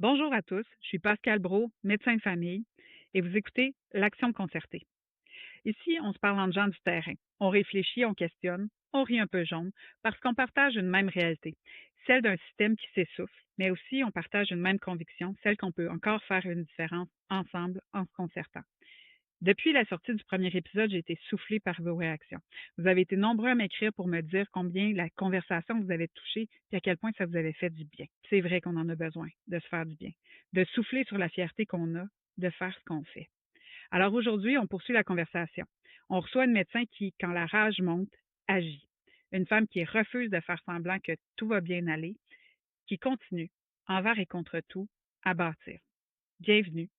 Bonjour à tous, je suis Pascal Brault, médecin de famille, et vous écoutez l'Action concertée. Ici, on se parle en gens du terrain. On réfléchit, on questionne, on rit un peu jaune, parce qu'on partage une même réalité, celle d'un système qui s'essouffle, mais aussi on partage une même conviction, celle qu'on peut encore faire une différence ensemble en se concertant. Depuis la sortie du premier épisode, j'ai été soufflée par vos réactions. Vous avez été nombreux à m'écrire pour me dire combien la conversation vous avait touché et à quel point ça vous avait fait du bien. C'est vrai qu'on en a besoin, de se faire du bien, de souffler sur la fierté qu'on a, de faire ce qu'on fait. Alors aujourd'hui, on poursuit la conversation. On reçoit une médecin qui, quand la rage monte, agit. Une femme qui refuse de faire semblant que tout va bien aller, qui continue, envers et contre tout, à bâtir. Bienvenue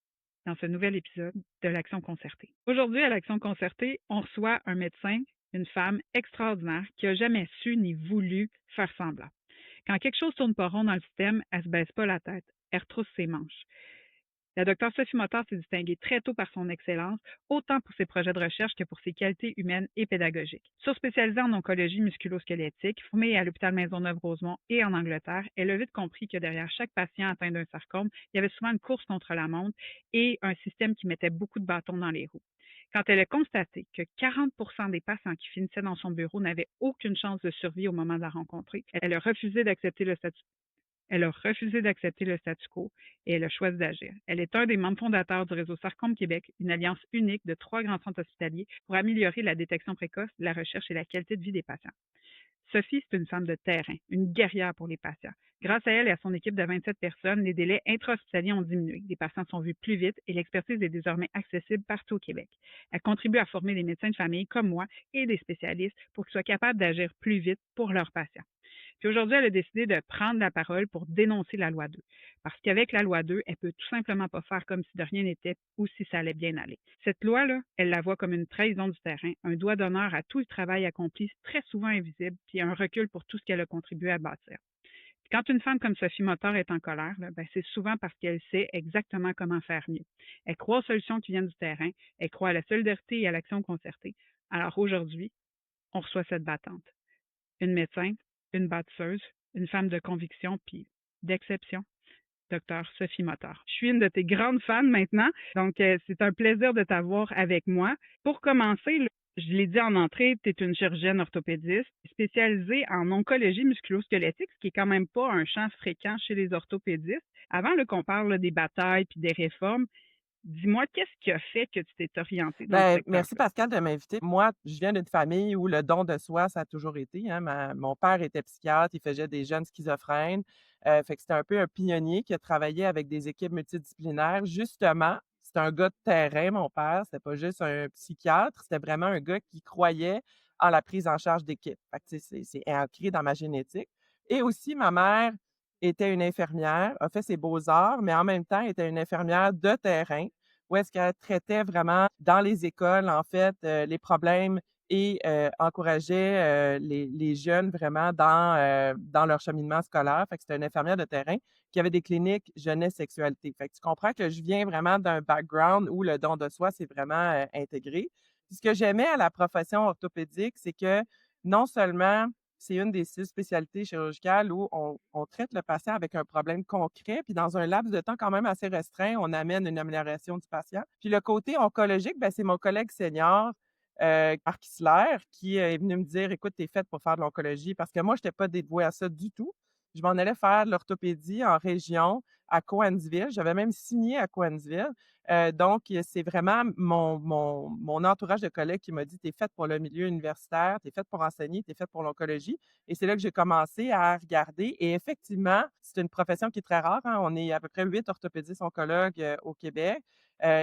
dans ce nouvel épisode de l'Action concertée. Aujourd'hui, à l'Action concertée, on reçoit un médecin, une femme extraordinaire qui n'a jamais su ni voulu faire semblant. Quand quelque chose tourne pas rond dans le système, elle se baisse pas la tête, elle retrousse ses manches. La docteure Sophie Motard s'est distinguée très tôt par son excellence, autant pour ses projets de recherche que pour ses qualités humaines et pédagogiques. Surspécialisée en oncologie musculo-squelettique, formée à l'hôpital Maisonneuve-Rosemont et en Angleterre, elle a vite compris que derrière chaque patient atteint d'un sarcome, il y avait souvent une course contre la montre et un système qui mettait beaucoup de bâtons dans les roues. Quand elle a constaté que 40 des patients qui finissaient dans son bureau n'avaient aucune chance de survie au moment de la rencontrer, elle a refusé d'accepter le statut elle a refusé d'accepter le statu quo et elle a choisi d'agir. Elle est un des membres fondateurs du réseau Sarcome Québec, une alliance unique de 3 grands centres hospitaliers pour améliorer la détection précoce, la recherche et la qualité de vie des patients. Sophie, c'est une femme de terrain, une guerrière pour les patients. Grâce à elle et à son équipe de 27 personnes, les délais intra-hospitaliers ont diminué. Les patients sont vus plus vite et l'expertise est désormais accessible partout au Québec. Elle contribue à former des médecins de famille comme moi et des spécialistes pour qu'ils soient capables d'agir plus vite pour leurs patients. Puis aujourd'hui, elle a décidé de prendre la parole pour dénoncer la loi 2. Parce qu'avec la loi 2, elle peut tout simplement pas faire comme si de rien n'était ou si ça allait bien aller. Cette loi-là, elle la voit comme une trahison du terrain, un doigt d'honneur à tout le travail accompli, très souvent invisible, puis un recul pour tout ce qu'elle a contribué à bâtir. Puis quand une femme comme Sophie Motard est en colère, là, ben c'est souvent parce qu'elle sait exactement comment faire mieux. Elle croit aux solutions qui viennent du terrain, elle croit à la solidarité et à l'action concertée. Alors aujourd'hui, on reçoit cette battante une médecin, une bâtisseuse, une femme de conviction puis d'exception, docteur Sophie Motard. Je suis une de tes grandes fans maintenant, donc c'est un plaisir de t'avoir avec moi. Pour commencer, là, je l'ai dit en entrée, tu es une chirurgienne orthopédiste spécialisée en oncologie musculo-squelettique, ce qui est quand même pas un champ fréquent chez les orthopédistes. Avant qu'on parle là, des batailles puis des réformes, dis-moi, qu'est-ce qui a fait que tu t'es orientée dans ce Merci secteur-là? Pascal de m'inviter. Moi, je viens d'une famille où le don de soi, ça a toujours été, hein. Mon père était psychiatre, il faisait des jeunes schizophrènes. Fait que c'était un peu un pionnier qui a travaillé avec des équipes multidisciplinaires. Justement, c'était un gars de terrain, mon père. C'était pas juste un psychiatre, c'était vraiment un gars qui croyait en la prise en charge d'équipe. Fait que, tu sais, c'est ancré dans ma génétique. Et aussi, ma mère était une infirmière, a fait ses beaux-arts, mais en même temps, était une infirmière de terrain où est-ce qu'elle traitait vraiment dans les écoles, en fait, les problèmes et encourageait les jeunes vraiment dans leur cheminement scolaire. Fait que c'était une infirmière de terrain qui avait des cliniques jeunesse sexualité. Fait que tu comprends que je viens vraiment d'un background où le don de soi, c'est vraiment intégré. Puis ce que j'aimais à la profession orthopédique, c'est que non seulement c'est une des 6 spécialités chirurgicales où on traite le patient avec un problème concret, puis dans un laps de temps quand même assez restreint, on amène une amélioration du patient. Puis le côté oncologique, ben, c'est mon collègue senior, Marc Isler, qui est venu me dire: «Écoute, tu es faite pour faire de l'oncologie», parce que moi, je n'étais pas dévouée à ça du tout. Je m'en allais faire de l'orthopédie en région, à Cowansville. J'avais même signé à Cowansville. Donc, c'est vraiment mon entourage de collègues qui m'a dit: «Tu es faite pour le milieu universitaire, tu es faite pour enseigner, tu es faite pour l'oncologie». Et c'est là que j'ai commencé à regarder. Et effectivement, c'est une profession qui est très rare, hein. On est à peu près 8 orthopédistes oncologues au Québec.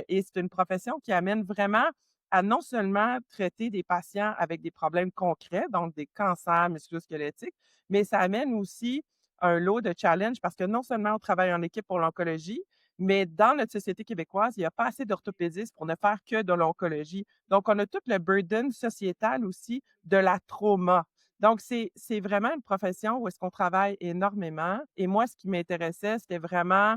Et c'est une profession qui amène vraiment à non seulement traiter des patients avec des problèmes concrets, donc des cancers musculo-squelettiques, mais ça amène aussi un lot de challenges parce que non seulement on travaille en équipe pour l'oncologie, mais dans notre société québécoise, il n'y a pas assez d'orthopédistes pour ne faire que de l'oncologie. Donc, on a tout le burden sociétal aussi de la trauma. Donc, c'est vraiment une profession où est-ce qu'on travaille énormément. Et moi, ce qui m'intéressait, c'était vraiment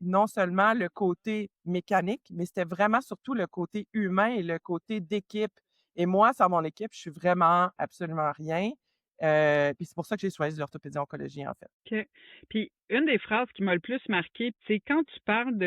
non seulement le côté mécanique, mais c'était vraiment surtout le côté humain et le côté d'équipe. Et moi, sans mon équipe, je suis vraiment absolument rien. Puis c'est pour ça que j'ai choisi l'orthopédie oncologie, en fait. OK. Puis une des phrases qui m'a le plus marquée, c'est quand tu parles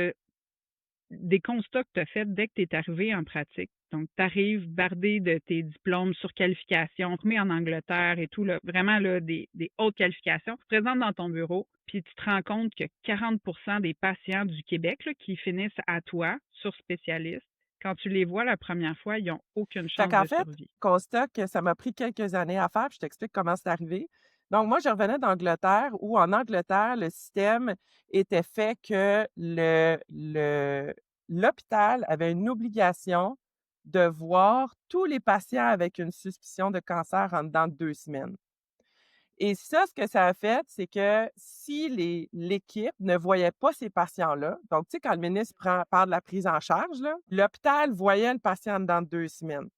des constats que tu as faits dès que tu es arrivé en pratique. Donc, tu arrives bardé de tes diplômes sur qualification, remis en Angleterre et tout, là, vraiment là, des hautes qualifications. Tu te présentes dans ton bureau, puis tu te rends compte que 40 des patients du Québec là, qui finissent à toi, sur spécialiste, quand tu les vois la première fois, ils n'ont aucune Fait chance qu'en de fait, survie. constat que ça m'a pris quelques années à faire, puis je t'explique comment c'est arrivé. Donc moi, je revenais d'Angleterre où en Angleterre, le système était fait que l'hôpital avait une obligation de voir tous les patients avec une suspicion de cancer en dedans de 2 semaines. Et ça, ce que ça a fait, c'est que si l'équipe ne voyait pas ces patients-là, donc tu sais, quand le ministre parle de la prise en charge, là, l'hôpital voyait le patient en dedans de 2 semaines.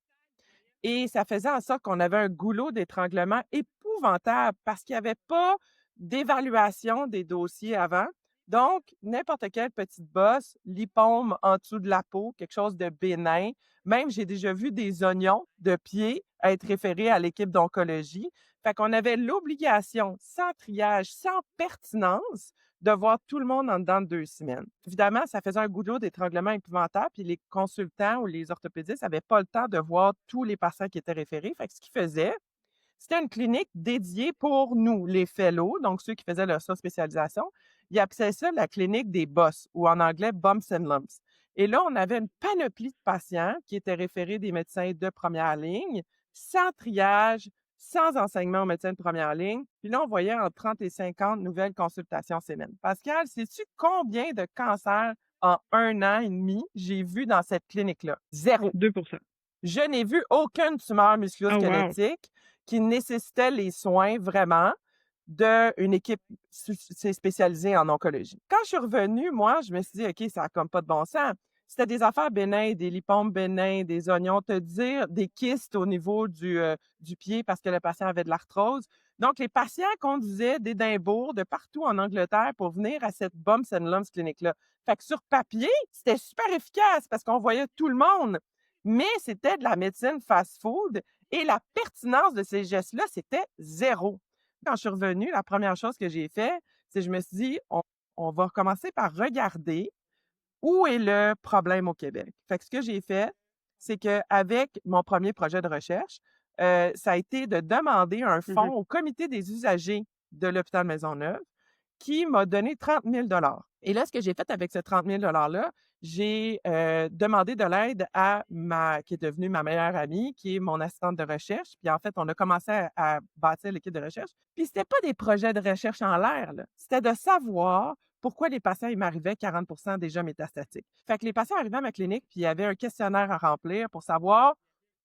Et ça faisait en sorte qu'on avait un goulot d'étranglement épouvantable parce qu'il y avait pas d'évaluation des dossiers avant. Donc, n'importe quelle petite bosse, lipome en dessous de la peau, quelque chose de bénin. Même, j'ai déjà vu des oignons de pied être référés à l'équipe d'oncologie. Fait qu'on avait l'obligation, sans triage, sans pertinence, de voir tout le monde en dedans de 2 semaines. Évidemment, ça faisait un goulot d'étranglement épouvantable, puis les consultants ou les orthopédistes n'avaient pas le temps de voir tous les patients qui étaient référés. Fait que ce qu'ils faisaient, c'était une clinique dédiée pour nous, les fellows, donc ceux qui faisaient leur spécialisation. Ils appelaient ça la clinique des boss, ou en anglais bumps and lumps. Et là, on avait une panoplie de patients qui étaient référés des médecins de première ligne, sans triage, sans enseignement aux médecins de première ligne. Puis là, on voyait entre 30 et 50 nouvelles consultations semaine. Pascal, sais-tu combien de cancers en 1 an et demi j'ai vu dans cette clinique-là? Zéro. 2. Je n'ai vu aucune tumeur Oh wow! musculo-squelettique qui nécessitait les soins vraiment d'une équipe spécialisée en oncologie. Quand je suis revenue, moi, je me suis dit, OK, ça n'a comme pas de bon sens. C'était des affaires bénins, des lipomes bénins, des oignons, te dire des kystes au niveau du pied parce que le patient avait de l'arthrose. Donc, les patients conduisaient d'Édimbourg, de partout en Angleterre pour venir à cette Bumps and Lumps clinique-là. Fait que sur papier, c'était super efficace parce qu'on voyait tout le monde. Mais c'était de la médecine fast-food et la pertinence de ces gestes-là, c'était zéro. Quand je suis revenue, la première chose que j'ai fait, c'est que je me suis dit, on va commencer par regarder où est le problème au Québec. Fait que ce que j'ai fait, c'est qu'avec mon premier projet de recherche, ça a été de demander un fonds Mhm. au comité des usagers de l'hôpital Maisonneuve qui m'a donné 30 000 Et là, ce que j'ai fait avec ce 30 000 $-là, j'ai demandé de l'aide à qui est devenue ma meilleure amie, qui est mon assistante de recherche. Puis en fait, on a commencé à bâtir l'équipe de recherche. Puis c'était pas des projets de recherche en l'air, là. C'était de savoir pourquoi les patients, ils m'arrivaient 40 déjà métastatiques. Fait que les patients arrivaient à ma clinique, puis il y avait un questionnaire à remplir pour savoir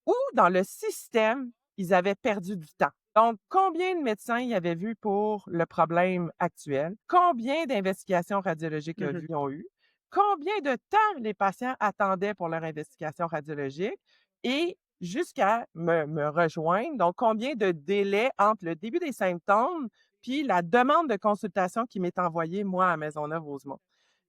où dans le système ils avaient perdu du temps. Donc, combien de médecins ils avaient vu pour le problème actuel? Combien d'investigations radiologiques Mhm. ils ont eu? Combien de temps les patients attendaient pour leur investigation radiologique? Et jusqu'à me rejoindre, donc combien de délais entre le début des symptômes puis la demande de consultation qui m'est envoyée, moi, à Maisonneuve-Rosemont.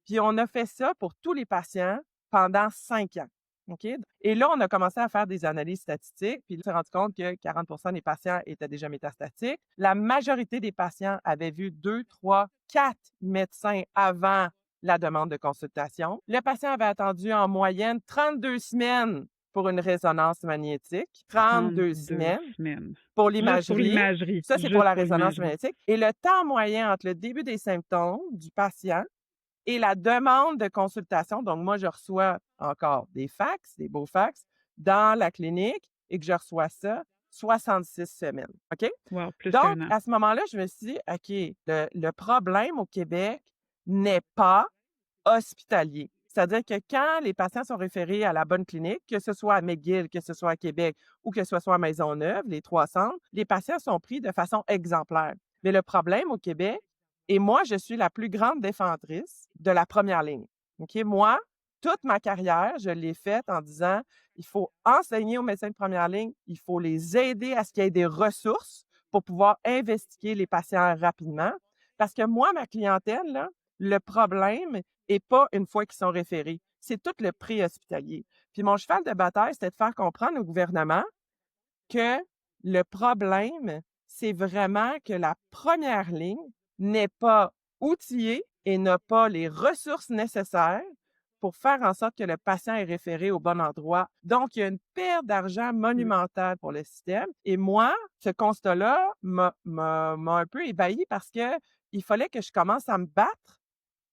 Puis on a fait ça pour tous les patients pendant 5 ans. OK? Et là, on a commencé à faire des analyses statistiques, puis on s'est rendu compte que 40 des patients étaient déjà métastatiques. La majorité des patients avaient vu 2, 3, 4 médecins avant la demande de consultation. Le patient avait attendu en moyenne 32 semaines pour une résonance magnétique, 32 32 semaines semaines. pour Juste pour l'imagerie. l'imagerie. Ça, c'est pour Juste la pour résonance l'imagerie. magnétique. Et le temps moyen entre le début des symptômes du patient et la demande de consultation, donc moi, je reçois encore des fax, des beaux fax, dans la clinique et que je reçois ça 66 semaines. OK? Wow, plus Donc, qu'un an. à ce moment-là, je me suis dit, OK, le problème au Québec n'est pas hospitalier. C'est-à-dire que quand les patients sont référés à la bonne clinique, que ce soit à McGill, que ce soit à Québec ou que ce soit à Maisonneuve, les 3 centres, les patients sont pris de façon exemplaire. Mais le problème au Québec, et moi, je suis la plus grande défendrice de la première ligne. OK? Moi, toute ma carrière, je l'ai faite en disant, il faut enseigner aux médecins de première ligne, il faut les aider à ce qu'il y ait des ressources pour pouvoir investiguer les patients rapidement. Parce que moi, ma clientèle, là, le problème est pas une fois qu'ils sont référés. C'est tout le pré-hospitalier. Puis mon cheval de bataille, c'était de faire comprendre au gouvernement que le problème, c'est vraiment que la première ligne n'est pas outillée et n'a pas les ressources nécessaires pour faire en sorte que le patient est référé au bon endroit. Donc, il y a une perte d'argent Mmh. monumentale pour le système. Et moi, ce constat-là m'a un peu ébahi parce que il fallait que je commence à me battre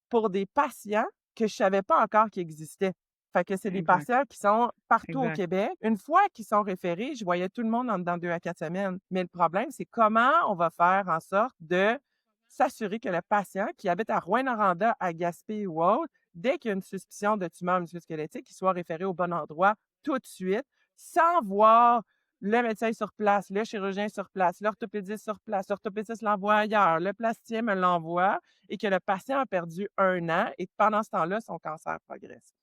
pour des patients que je savais pas encore qu'ils existaient. Fait que c'est des Exact, patients qui sont partout au exact. Québec. Une fois qu'ils sont référés, je voyais tout le monde en dedans 2 à 4 semaines. Mais le problème, c'est comment on va faire en sorte de s'assurer que le patient qui habite à Rouyn-Noranda, à Gaspé ou autre, dès qu'il y a une suspicion de tumeur musculo-squelettique, qu'il soit référé au bon endroit tout de suite, sans voir le médecin sur place, le chirurgien sur place, l'orthopédiste sur place, l'orthopédiste l'envoie ailleurs, le plasticien me l'envoie et que le patient a perdu 1 an et que pendant ce temps-là, son cancer progresse.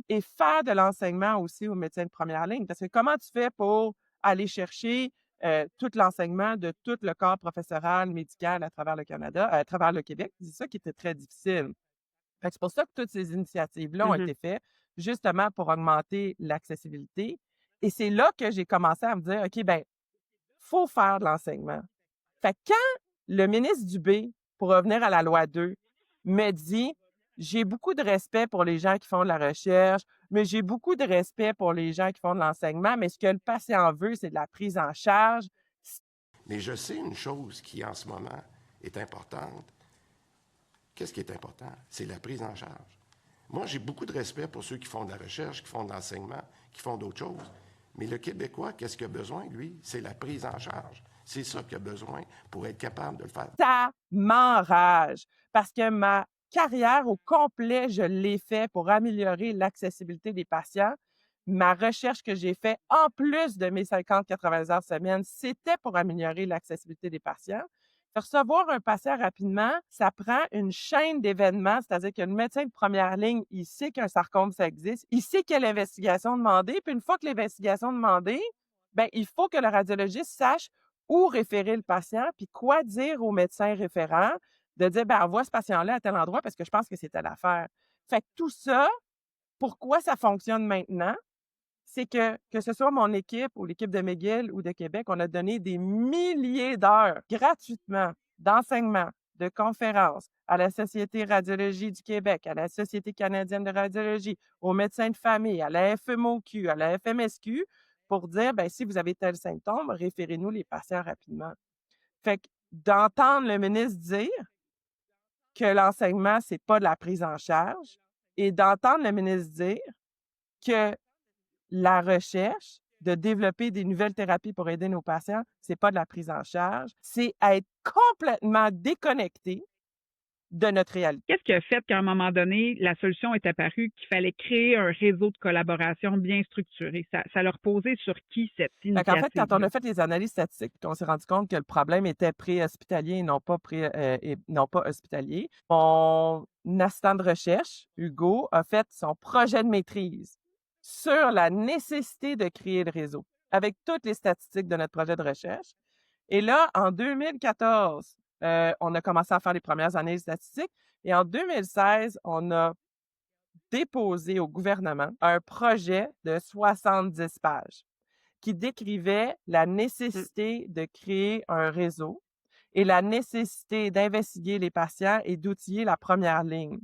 Et faire de l'enseignement aussi aux médecins de première ligne, parce que comment tu fais pour aller chercher tout l'enseignement de tout le corps professoral, médical à travers le Canada, à travers le Québec? C'est ça qui était très difficile. Fait que c'est pour ça que toutes ces initiatives-là ont Mmh. été faites, justement pour augmenter l'accessibilité. Et c'est là que j'ai commencé à me dire, OK, ben, faut faire de l'enseignement. Fait que quand le ministre Dubé, pour revenir à la loi 2, me dit: «J'ai beaucoup de respect pour les gens qui font de la recherche, mais j'ai beaucoup de respect pour les gens qui font de l'enseignement, mais ce que le patient veut, c'est de la prise en charge». Mais je sais une chose qui, en ce moment, est importante. Qu'est-ce qui est important? C'est la prise en charge. Moi, j'ai beaucoup de respect pour ceux qui font de la recherche, qui font de l'enseignement, qui font d'autres choses. Mais le Québécois, qu'est-ce qu'il a besoin, lui? C'est la prise en charge. C'est ça qu'il a besoin pour être capable de le faire. Ça m'enrage parce que ma carrière au complet, je l'ai fait pour améliorer l'accessibilité des patients. Ma recherche que j'ai faite, en plus de mes 50-80 heures semaine, c'était pour améliorer l'accessibilité des patients. Recevoir un patient rapidement, ça prend une chaîne d'événements, c'est-à-dire que le médecin de première ligne, il sait qu'un sarcome, ça existe, il sait quelle investigation demander, puis une fois que l'investigation est demandée, ben, il faut que le radiologiste sache où référer le patient, puis quoi dire au médecin référent, de dire, ben, envoie ce patient-là à tel endroit parce que je pense que c'est telle affaire. Fait que tout ça, pourquoi ça fonctionne maintenant? C'est que ce soit mon équipe ou l'équipe de McGill ou de Québec, on a donné des milliers d'heures gratuitement d'enseignement, de conférences à la Société radiologie du Québec, à la Société canadienne de radiologie, aux médecins de famille, à la FMOQ, à la FMSQ, pour dire, ben, si vous avez tel symptôme, référez-nous les patients rapidement. Fait que d'entendre le ministre dire que l'enseignement, c'est pas de la prise en charge et d'entendre le ministre dire que la recherche, de développer des nouvelles thérapies pour aider nos patients, c'est pas de la prise en charge, c'est être complètement déconnecté de notre réalité. Qu'est-ce qui a fait qu'à un moment donné, la solution est apparue qu'il fallait créer un réseau de collaboration bien structuré? Ça l'a reposé sur qui, cette Fait qu'en fait, quand on initiative-là? a fait les analyses statistiques, puis qu'on s'est rendu compte que le problème était préhospitalier et non pas hospitalier, mon assistant de recherche, Hugo, a fait son projet de maîtrise sur la nécessité de créer le réseau, avec toutes les statistiques de notre projet de recherche. Et là, en 2014, on a commencé à faire les premières analyses statistiques et en 2016, on a déposé au gouvernement un projet de 70 pages qui décrivait la Mmh. nécessité de créer un réseau et la nécessité d'investiguer les patients et d'outiller la première ligne.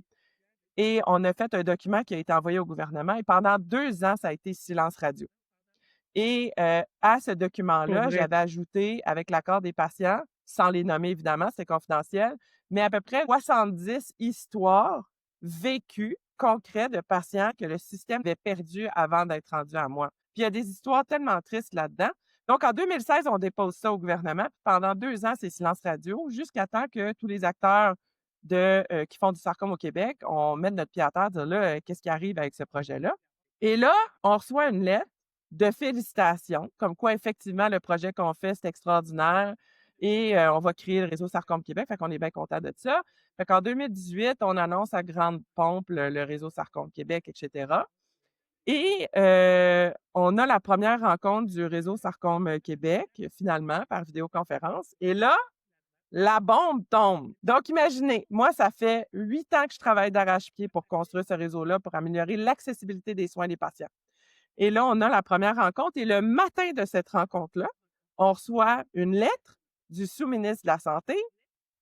Et on a fait un document qui a été envoyé au gouvernement et pendant 2 ans, ça a été silence radio. Et à ce Pour document-là, vrai. j'avais ajouté, avec l'accord des patients, sans les nommer évidemment, c'est confidentiel, mais à peu près 70 histoires vécues, concrètes de patients que le système avait perdus avant d'être rendus à moi. Puis il y a des histoires tellement tristes là-dedans. Donc en 2016, on dépose ça au gouvernement. Puis pendant 2 ans, c'est silence radio, jusqu'à temps que tous les acteurs qui font du sarcome au Québec, on mette notre pied à terre, dire là, qu'est-ce qui arrive avec ce projet-là? Et là, on reçoit une lettre de félicitations, comme quoi effectivement le projet qu'on fait, c'est extraordinaire et on va créer le réseau Sarcome Québec, fait qu'on est bien content de ça. Fait qu'en 2018, on annonce à grande pompe le réseau Sarcome Québec, et cetera. Et on a la première rencontre du réseau Sarcome Québec, finalement, par vidéoconférence. Et là, la bombe tombe. Donc, imaginez, moi, ça fait 8 ans que je travaille d'arrache-pied pour construire ce réseau-là, pour améliorer l'accessibilité des soins des patients. Et là, on a la première rencontre et le matin de cette rencontre-là, on reçoit une lettre du sous-ministre de la Santé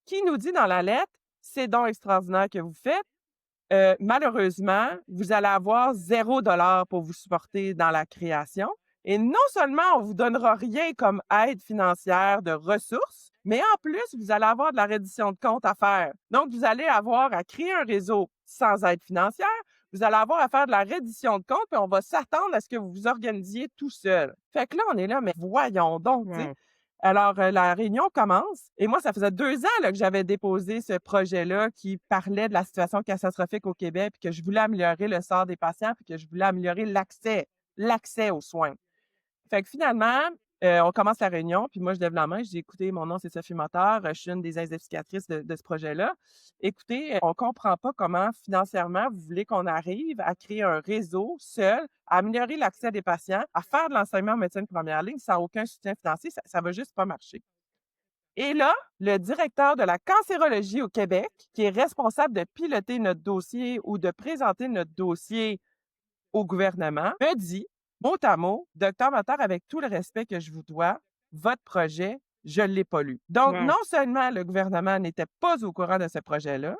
qui nous dit dans la lettre, c'est donc extraordinaire que vous faites. Malheureusement, vous allez avoir $0 pour vous supporter dans la création. Et non seulement on vous donnera rien comme aide financière de ressources, mais en plus, vous allez avoir de la reddition de comptes à faire. Donc, vous allez avoir à créer un réseau sans aide financière. Vous allez avoir à faire de la reddition de comptes, puis on va s'attendre à ce que vous vous organisiez tout seul. Fait que là, on est là, mais voyons donc, tu sais. Wow. Alors, la réunion commence. Et moi, ça faisait 2 ans là, que j'avais déposé ce projet-là qui parlait de la situation catastrophique au Québec, puis que je voulais améliorer le sort des patients, puis que je voulais améliorer l'accès aux soins. Fait que finalement, on commence la réunion, puis moi, je lève la main, je dis, écoutez, mon nom, c'est Sophie Moteur, je suis une des investigatrices de ce projet-là. Écoutez, on comprend pas comment, financièrement, vous voulez qu'on arrive à créer un réseau seul, à améliorer l'accès des patients, à faire de l'enseignement en médecine de première ligne sans aucun soutien financier, ça va juste pas marcher. Et là, le directeur de la cancérologie au Québec, qui est responsable de piloter notre dossier ou de présenter notre dossier au gouvernement, me dit, mot à mot, Docteur Moteur, avec tout le respect que je vous dois, votre projet, je ne l'ai pas lu. Donc, Wow. non seulement le gouvernement n'était pas au courant de ce projet-là,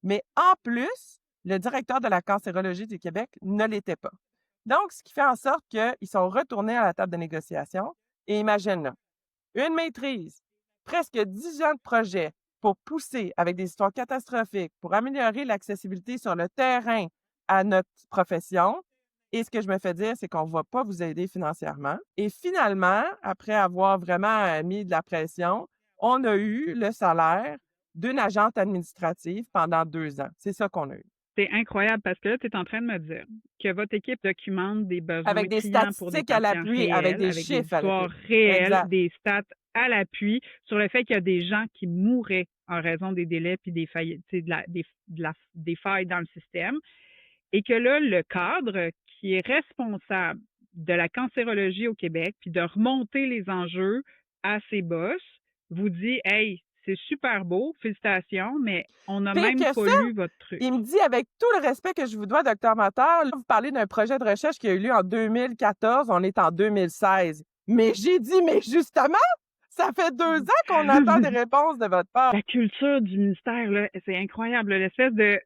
mais en plus, le directeur de la cancérologie du Québec ne l'était pas. Donc, ce qui fait en sorte qu'ils sont retournés à la table de négociation. Et imagine là, une maîtrise, presque 10 ans de projet pour pousser avec des histoires catastrophiques, pour améliorer l'accessibilité sur le terrain à notre profession. Et ce que je me fais dire, c'est qu'on ne va pas vous aider financièrement. Et finalement, après avoir vraiment mis de la pression, on a eu le salaire d'une agente administrative pendant 2 ans. C'est ça qu'on a eu. C'est incroyable parce que là, tu es en train de me dire que votre équipe documente des besoins Avec des criants pour des statistiques à patients l'appui, réels, avec des avec des chiffres à histoires l'appui. réelles, Exact. des stats à l'appui sur le fait qu'il y a des gens qui mourraient en raison des délais puis des failles, des failles dans le système. Et que là, le cadre qui est responsable de la cancérologie au Québec, puis de remonter les enjeux à ses boss, vous dit « Hey, c'est super beau, félicitations, mais on n'a Pire même que pas ça, lu votre truc. » il me dit, avec tout le respect que je vous dois, Docteur Moteur, là, vous parlez d'un projet de recherche qui a eu lieu en 2014, on est en 2016. Mais j'ai dit, mais justement, ça fait 2 ans qu'on attend des réponses de votre part. La culture du ministère, là, c'est incroyable. L'espèce de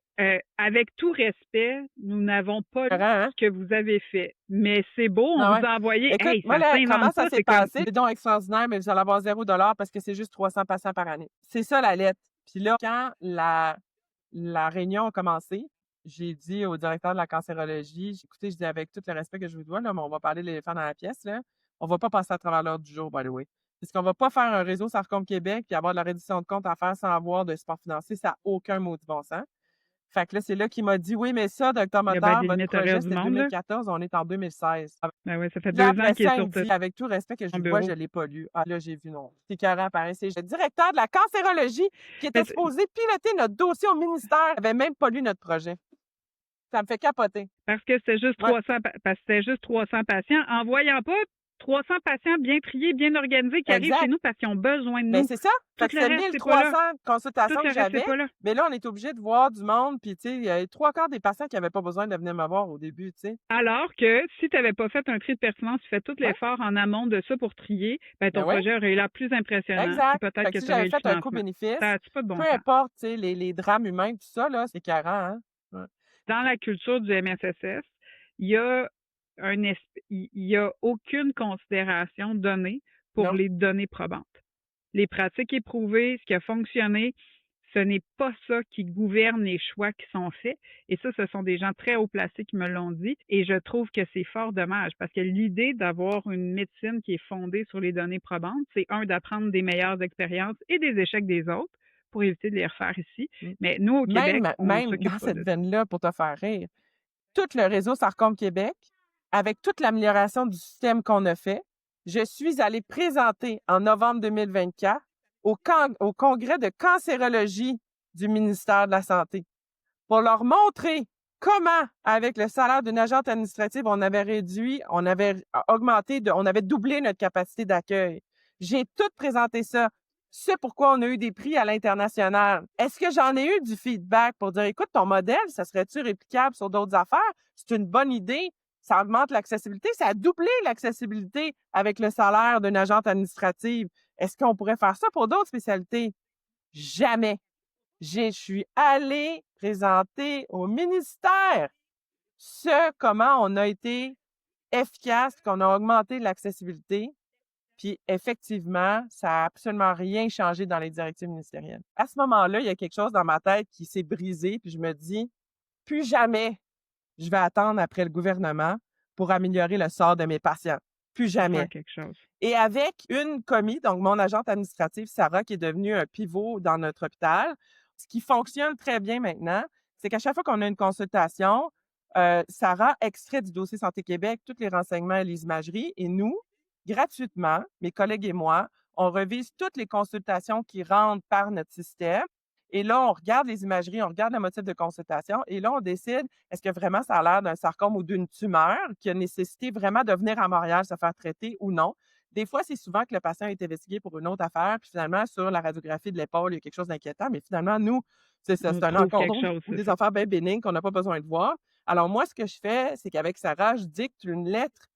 avec tout respect, nous n'avons pas lu Hein? ce que vous avez fait. Mais c'est beau, on Ah vous ouais. a envoyé. Écoute, Hey, moi, ça là, s'invente comment ça pas, s'est c'est comme. passé? C'est donc extraordinaire, mais vous allez avoir $0 parce que c'est juste 300 patients par année. C'est ça la lettre. Puis là, quand la réunion a commencé, j'ai dit au directeur de la cancérologie, écoutez, je dis avec tout le respect que je vous dois, là, mais on va parler de l'éléphant dans la pièce, là. On va pas passer à travers l'ordre du jour, by the way. Parce qu'on va pas faire un réseau Sarcom Québec puis avoir de la reddition de compte à faire sans avoir de support financier. Ça n'a aucun maudit bon sens. Fait que là, c'est là qu'il m'a dit, oui, mais ça, Docteur Il y a bien Moteur, des votre limites horaires projet, du c'était monde, là. 2014, on est en 2016. Ben oui, ça fait Puis 2 là, ans après qu'il est ça, il sur me dit, avec tout le respect que je ton vous dois, bureau. je l'ai pas lu. Ah, là, j'ai vu non. C'est écœurant, pareil. C'est le directeur de la cancérologie qui était Mais supposé piloter notre dossier au ministère. Il avait même pas lu notre projet. Ça me fait capoter. parce que c'était juste Ouais. 300 parce que c'était juste 300 patients, en voyant pas 300 patients bien triés, bien organisés qui arrivent Exact. chez nous parce qu'ils ont besoin de Ben, nous. c'est ça. Fait Tout que le c'était reste, c'est pas là. 1300 consultations Tout le que reste, c'est j'avais. pas là. Mais là, on est obligé de voir du monde. Puis, tu sais, il y a 3/4 des patients qui n'avaient pas besoin de venir me voir au début, tu sais. Alors que si tu n'avais pas fait un tri de pertinence, tu fais tout Ouais. l'effort en amont de ça pour trier, ben ton Ben oui. projet aurait eu l'air plus impressionnant. Exact. Puis peut-être Fait que que si tu aurais j'avais eu le fait un financement. coût-bénéfice, Ça a-tu pas de bon peu sens? importe, tu sais, les drames humains, tout ça, là, c'est écœurant, hein. Ouais. Dans la culture du MSSS, il y a il y a aucune considération donnée pour Non. les données probantes. Les pratiques éprouvées, ce qui a fonctionné, ce n'est pas ça qui gouverne les choix qui sont faits. Et ça, ce sont des gens très haut placés qui me l'ont dit. Et je trouve que c'est fort dommage parce que l'idée d'avoir une médecine qui est fondée sur les données probantes, c'est d'apprendre des meilleures expériences et des échecs des autres pour éviter de les refaire ici. Mm. Mais nous, au Québec, on Même s'occupe dans pas cette de ça. veine-là, pour te faire rire, tout le réseau Sarcom Québec, avec toute l'amélioration du système qu'on a fait, je suis allée présenter en novembre 2024 au congrès de cancérologie du ministère de la Santé pour leur montrer comment, avec le salaire d'une agente administrative, on avait augmenté, on avait doublé notre capacité d'accueil. J'ai tout présenté ça. C'est pourquoi on a eu des prix à l'international. Est-ce que j'en ai eu du feedback pour dire, écoute, ton modèle, ça serait-tu réplicable sur d'autres affaires? C'est une bonne idée. Ça augmente l'accessibilité. Ça a doublé l'accessibilité avec le salaire d'une agente administrative. Est-ce qu'on pourrait faire ça pour d'autres spécialités? Jamais. Je suis allée présenter au ministère comment on a été efficace, qu'on a augmenté l'accessibilité. Puis effectivement, ça n'a absolument rien changé dans les directives ministérielles. À ce moment-là, il y a quelque chose dans ma tête qui s'est brisé, puis je me dis, plus jamais je vais attendre après le gouvernement pour améliorer le sort de mes patients. Plus Pour faire jamais. quelque chose. Et avec une commis, donc mon agente administrative, Sarah, qui est devenue un pivot dans notre hôpital, ce qui fonctionne très bien maintenant, c'est qu'à chaque fois qu'on a une consultation, Sarah extrait du dossier Santé Québec tous les renseignements et les imageries et nous, gratuitement, mes collègues et moi, on revise toutes les consultations qui rentrent par notre système. Et là, on regarde les imageries, on regarde le motif de consultation et là, on décide est-ce que vraiment ça a l'air d'un sarcome ou d'une tumeur qui a nécessité vraiment de venir à Montréal se faire traiter ou non. Des fois, c'est souvent que le patient est investigué pour une autre affaire, puis finalement, sur la radiographie de l'épaule, il y a quelque chose d'inquiétant, mais finalement, nous, c'est ça, On c'est un trouve quelque encordon chose, ou c'est des ça. affaires bien bénignes qu'on n'a pas besoin de voir. Alors, moi, ce que je fais, c'est qu'avec Sarah, je dicte une lettre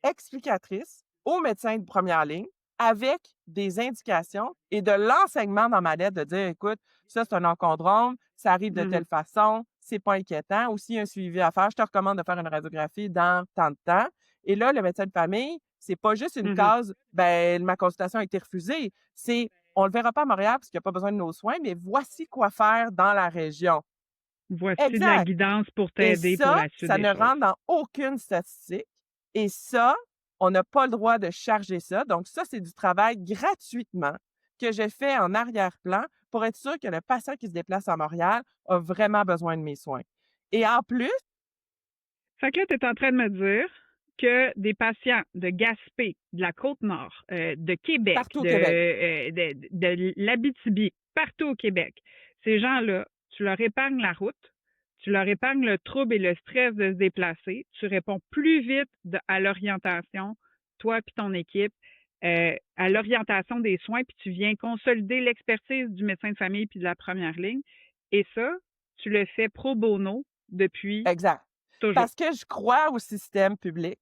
explicatrice aux médecins de première ligne avec des indications et de l'enseignement dans ma lettre de dire, écoute, ça, c'est un encondrome, ça arrive de telle façon, c'est pas inquiétant. Ou s'il y a un suivi à faire, je te recommande de faire une radiographie dans tant de temps. Et là, le médecin de famille, c'est pas juste une case, ben, ma consultation a été refusée. C'est, on le verra pas à Montréal parce qu'il n'y a pas besoin de nos soins, mais voici quoi faire dans la région. Voici de la Exact. guidance pour Et t'aider pour ça, la suite ça des ne choses. rentre dans aucune statistique. Et ça, on n'a pas le droit de charger ça. Donc ça, c'est du travail gratuitement que je fais en arrière-plan pour être sûr que le patient qui se déplace à Montréal a vraiment besoin de mes soins. Et en plus, Fait que là, tu es en train de me dire que des patients de Gaspé, de la Côte-Nord, de Québec, partout au Québec, de l'Abitibi, partout au Québec, ces gens-là, tu leur épargnes la route, tu leur épargnes le trouble et le stress de se déplacer, tu réponds plus vite à l'orientation, toi puis ton équipe, à l'orientation des soins, puis tu viens consolider l'expertise du médecin de famille puis de la première ligne. Et ça, tu le fais pro bono depuis exact. toujours. Parce que je crois au système public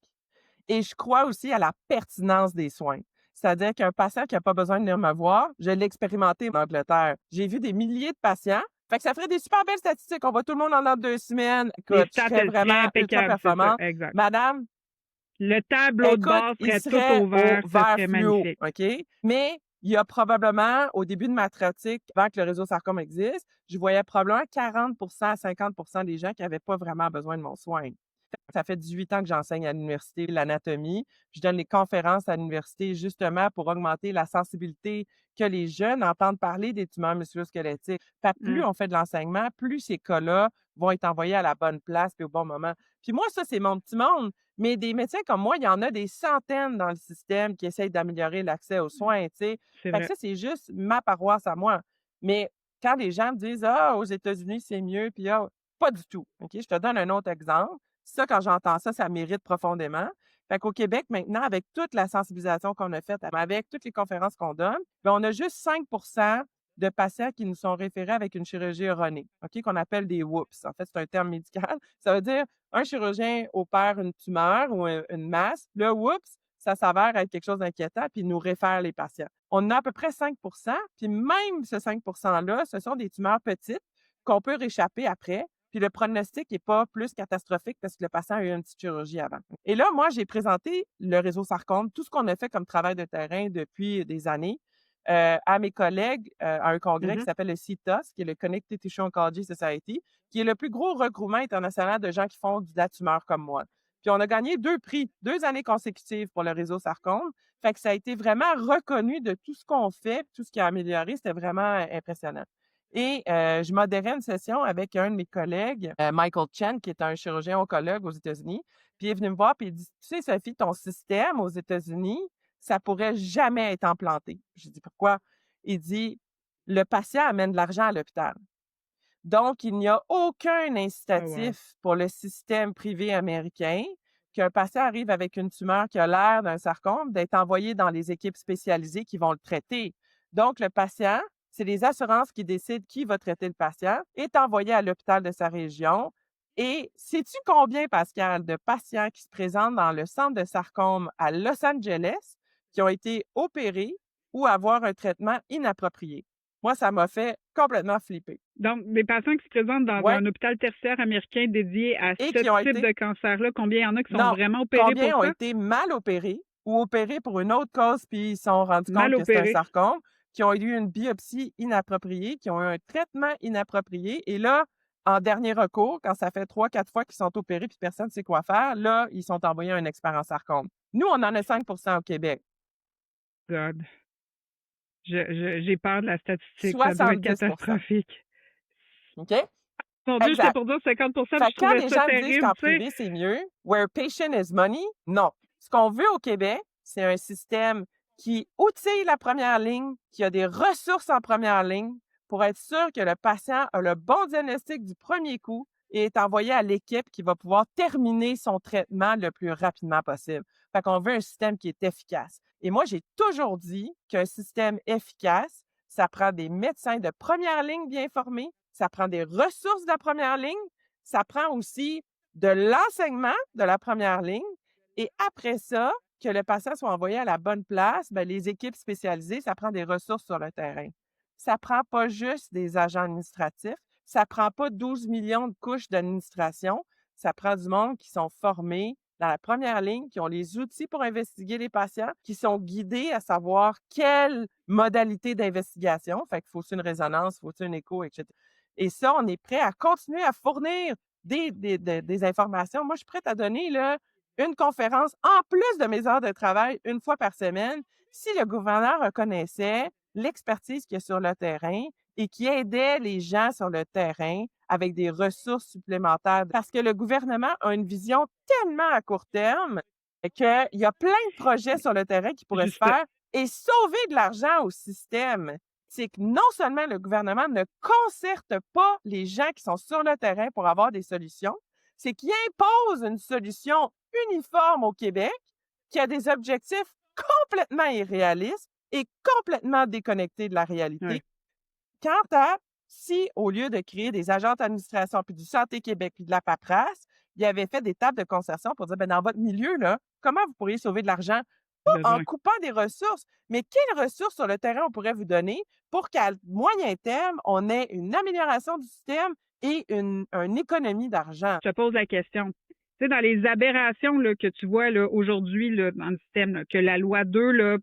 et je crois aussi à la pertinence des soins. C'est-à-dire qu'un patient qui n'a pas besoin de venir me voir, je l'ai expérimenté en Angleterre. J'ai vu des milliers de patients. Fait que ça ferait des super belles statistiques. On voit tout le monde en dans 2 semaines. Les Écoute, je stats serais seraient vraiment ultra impeccables, c'est ça, performante. exact. Madame, Le tableau de écoute, bord il serait tout serait au au vert, ce vert serait fluo, magnifique. OK? Mais il y a probablement, au début de ma pratique, avant que le réseau sarcome existe, je voyais probablement 40 à 50 des gens qui n'avaient pas vraiment besoin de mon soin. Ça fait 18 ans que j'enseigne à l'université l'anatomie. Je donne les conférences à l'université justement pour augmenter la sensibilité que les jeunes entendent parler des tumeurs musculo-squelettiques. Plus on fait de l'enseignement, plus ces cas-là vont être envoyés à la bonne place et au bon moment. Puis moi, ça, c'est mon petit monde. Mais des médecins comme moi, il y en a des centaines dans le système qui essayent d'améliorer l'accès aux soins, tu sais. C'est Fait que vrai. ça, c'est juste ma paroisse à moi. Mais quand les gens me disent, ah, aux États-Unis, c'est mieux, puis ah, pas du tout. OK? Je te donne un autre exemple. Ça, quand j'entends ça, ça m'irrite profondément. Fait qu'au Québec, maintenant, avec toute la sensibilisation qu'on a faite, avec toutes les conférences qu'on donne, bien, on a juste 5 de patients qui nous sont référés avec une chirurgie erronée, OK, qu'on appelle des WHOOPS. En fait, c'est un terme médical. Ça veut dire un chirurgien opère une tumeur ou une masse. Le WHOOPS, ça s'avère être quelque chose d'inquiétant, puis il nous réfère les patients. On a à peu près 5 puis même ce 5 %-là, ce sont des tumeurs petites qu'on peut réchapper après, puis le pronostic n'est pas plus catastrophique parce que le patient a eu une petite chirurgie avant. Et là, moi, j'ai présenté le réseau sarcome, tout ce qu'on a fait comme travail de terrain depuis des années, à mes collègues à un congrès qui s'appelle le CITOS, qui est le Connected Tissue Oncology Society, qui est le plus gros regroupement international de gens qui font de la tumeur comme moi. Puis on a gagné 2 prix, 2 années consécutives pour le réseau sarcome. Fait que ça a été vraiment reconnu de tout ce qu'on fait, tout ce qui a amélioré. C'était vraiment impressionnant. Et je modérais une session avec un de mes collègues, Michael Chen, qui est un chirurgien oncologue aux États-Unis. Puis il est venu me voir, puis il dit, tu sais, Sophie, ton système aux États-Unis, ça pourrait jamais être implanté. J'ai dit, pourquoi? Il dit, le patient amène de l'argent à l'hôpital. Donc, il n'y a aucun incitatif pour le système privé américain qu'un patient arrive avec une tumeur qui a l'air d'un sarcome, d'être envoyé dans les équipes spécialisées qui vont le traiter. Donc, le patient, c'est les assurances qui décident qui va traiter le patient, est envoyé à l'hôpital de sa région. Et sais-tu combien, Pascal, de patients qui se présentent dans le centre de sarcome à Los Angeles, qui ont été opérés, ou avoir un traitement inapproprié. Moi, ça m'a fait complètement flipper. Donc, des patients qui se présentent dans Ouais. un hôpital tertiaire américain dédié à Et ce qui ont type été... de cancer-là, combien il y en a qui sont Non, vraiment opérés combien pour ont ça? été mal opérés ou opérés pour une autre cause, puis ils se sont rendus Mal compte que c'était un opérés. sarcome, qui ont eu une biopsie inappropriée, qui ont eu un traitement inapproprié. Et là, en dernier recours, quand ça fait 3-4 fois qu'ils sont opérés puis personne ne sait quoi faire, là, ils sont envoyés à un expert en sarcome. Nous, on en a 5 au Québec. God. J'ai peur de la statistique. Ça doit être 70 catastrophique. OK? Mon Dieu, j'étais Exact. pour dire 50 puis Fait je que quand trouvais les ça gens disent terrible, qu'en tu sais. privé, c'est mieux, where patient is money, non. Ce qu'on veut au Québec, c'est un système qui outille la première ligne, qui a des ressources en première ligne pour être sûr que le patient a le bon diagnostic du premier coup et est envoyé à l'équipe qui va pouvoir terminer son traitement le plus rapidement possible. Fait qu'on veut un système qui est efficace. Et moi, j'ai toujours dit qu'un système efficace, ça prend des médecins de première ligne bien formés, ça prend des ressources de la première ligne, ça prend aussi de l'enseignement de la première ligne et après ça, que le patient soit envoyé à la bonne place, bien, les équipes spécialisées, ça prend des ressources sur le terrain. Ça prend pas juste des agents administratifs, ça prend pas 12 millions de couches d'administration, ça prend du monde qui sont formés dans la première ligne, qui ont les outils pour investiguer les patients, qui sont guidés à savoir quelle modalité d'investigation, fait qu'il faut une résonance, faut un écho, etc. Et ça, on est prêt à continuer à fournir des informations. Moi, je suis prête à donner là, une conférence en plus de mes heures de travail une fois par semaine si le gouverneur reconnaissait l'expertise qu'il y a sur le terrain et qui aidait les gens sur le terrain avec des ressources supplémentaires. Parce que le gouvernement a une vision tellement à court terme qu'il y a plein de projets sur le terrain qui pourraient se Juste, faire et sauver de l'argent au système. C'est que non seulement le gouvernement ne concerte pas les gens qui sont sur le terrain pour avoir des solutions, c'est qu'il impose une solution uniforme au Québec qui a des objectifs complètement irréalistes et complètement déconnectés de la réalité. ouais. Quant à si, au lieu de créer des agents d'administration, puis du Santé Québec, puis de la paperasse, il avait fait des tables de concertation pour dire, ben dans votre milieu, là, comment vous pourriez sauver de l'argent? Pas en Besoin. coupant des ressources, mais quelles ressources sur le terrain on pourrait vous donner pour qu'à moyen terme, on ait une amélioration du système et une économie d'argent? Je te pose la question. Tu sais, dans les aberrations là, que tu vois là, aujourd'hui là, dans le système, là, que la loi 2 là,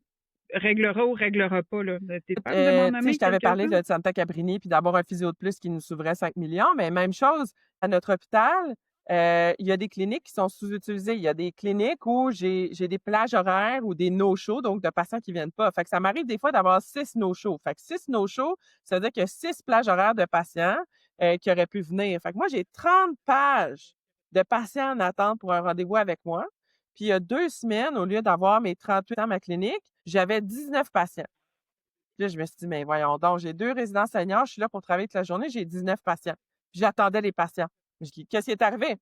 réglera ou réglera pas, là. T'es capable de m'en Tu sais, nommer je t'avais parlé quelques-unes? de Santa Cabrini puis d'avoir un physio de plus qui nous s'ouvrait 5 millions, mais même chose, à notre hôpital, il y a des cliniques qui sont sous-utilisées. Il y a des cliniques où j'ai des plages horaires ou des no-shows, donc de patients qui viennent pas. Fait que ça m'arrive des fois d'avoir 6 no-shows. Fait que 6 no-shows, ça veut dire qu'il y a 6 plages horaires de patients qui auraient pu venir. Fait que moi, j'ai 30 pages de patients en attente pour un rendez-vous avec moi. Puis il y a 2 semaines, au lieu d'avoir mes 38 ans à ma clinique, j'avais 19 patients. Là, je me suis dit, mais voyons donc, j'ai 2 résidents seniors, je suis là pour travailler toute la journée, j'ai 19 patients. Puis j'attendais les patients. Je dis, qu'est-ce qui est arrivé?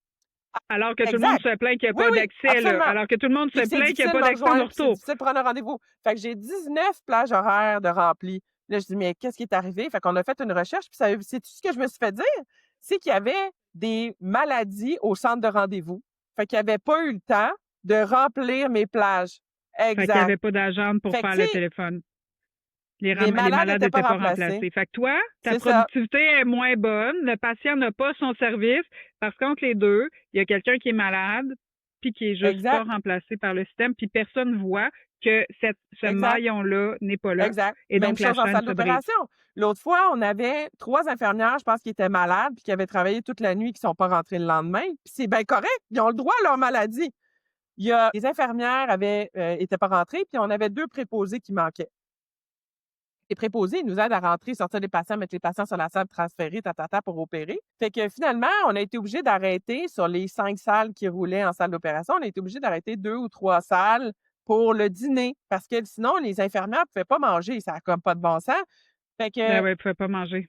Alors que tout le monde Exact. se plaint qu'il n'y a Oui, pas oui, d'accès, là. absolument. Alors que tout le monde Puis se que c'est plaint qu'il n'y a difficile pas de me d'accès au rejoindre, puis c'est retour. difficile de prendre un rendez-vous. Fait que j'ai 19 plages horaires de remplies. Là, je dis, mais qu'est-ce qui est arrivé? Fait qu'on a fait une recherche, puis c'est tout ce que je me suis fait dire, c'est qu'il y avait des maladies au centre de rendez-vous. Fait qu'il n'y avait pas eu le temps de remplir mes plages. Fait qu'il n'y Exact. avait pas d'agent pour Fait que, faire tu le sais, téléphone. Les les malades malades n'étaient pas n'étaient pas remplacés. remplacés. Fait que toi, ta C'est ça. productivité est moins bonne, le patient n'a pas son service. Par contre, les deux, il y a quelqu'un qui est malade, puis qui est juste pas Exact. remplacé par le système, puis personne ne voit que ce Exact. maillon-là n'est pas là. Exact. Et Même donc, la chose en chaîne salle se brise. d'opération. L'autre fois, on avait 3 infirmières, je pense, qui étaient malades puis qui avaient travaillé toute la nuit, qui sont pas rentrées le lendemain. Puis c'est bien correct, ils ont le droit à leur maladie. Il y a les infirmières étaient pas rentrées, puis on avait 2 préposés qui manquaient. Les préposés, ils nous aident à rentrer, sortir les patients, mettre les patients sur la salle, transférer, pour opérer. Fait que finalement, on a été obligé d'arrêter sur les 5 salles qui roulaient en salle d'opération, on a été obligé d'arrêter 2 ou 3 salles pour le dîner parce que sinon, les infirmières ne pouvaient pas manger. Ça n'a comme pas de bon sens. Fait que, Ben oui, ils ne pouvaient pas manger.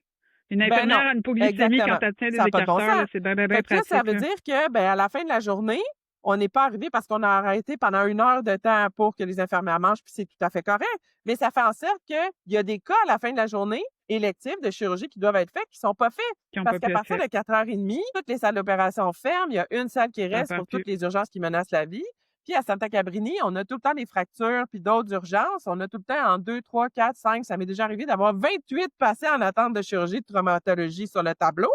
Une ben infirmière non, a une hypoglycémie exactement. quand elle tient Ça des n'a pas de bon écarteurs, là, sens. c'est bien, bien, bien Fait que là, pratique. ça veut Là. dire que, ben, à la fin de la journée, on n'est pas arrivé parce qu'on a arrêté pendant 1 heure de temps pour que les infirmières mangent, puis c'est tout à fait correct. Mais ça fait en sorte qu'il y a des cas à la fin de la journée électifs de chirurgie qui doivent être faits, qui ne sont pas faits. Qui n'ont Parce pas qu'à pu être partir de faits. 4h30, toutes les salles d'opération ferment. Il y a une salle qui Ça reste part pour plus. toutes les urgences qui menacent la vie. Puis à Santa Cabrini, on a tout le temps des fractures puis d'autres urgences. On a tout le temps en 2, 3, 4, 5. Ça m'est déjà arrivé d'avoir 28 patients en attente de chirurgie de traumatologie sur le tableau.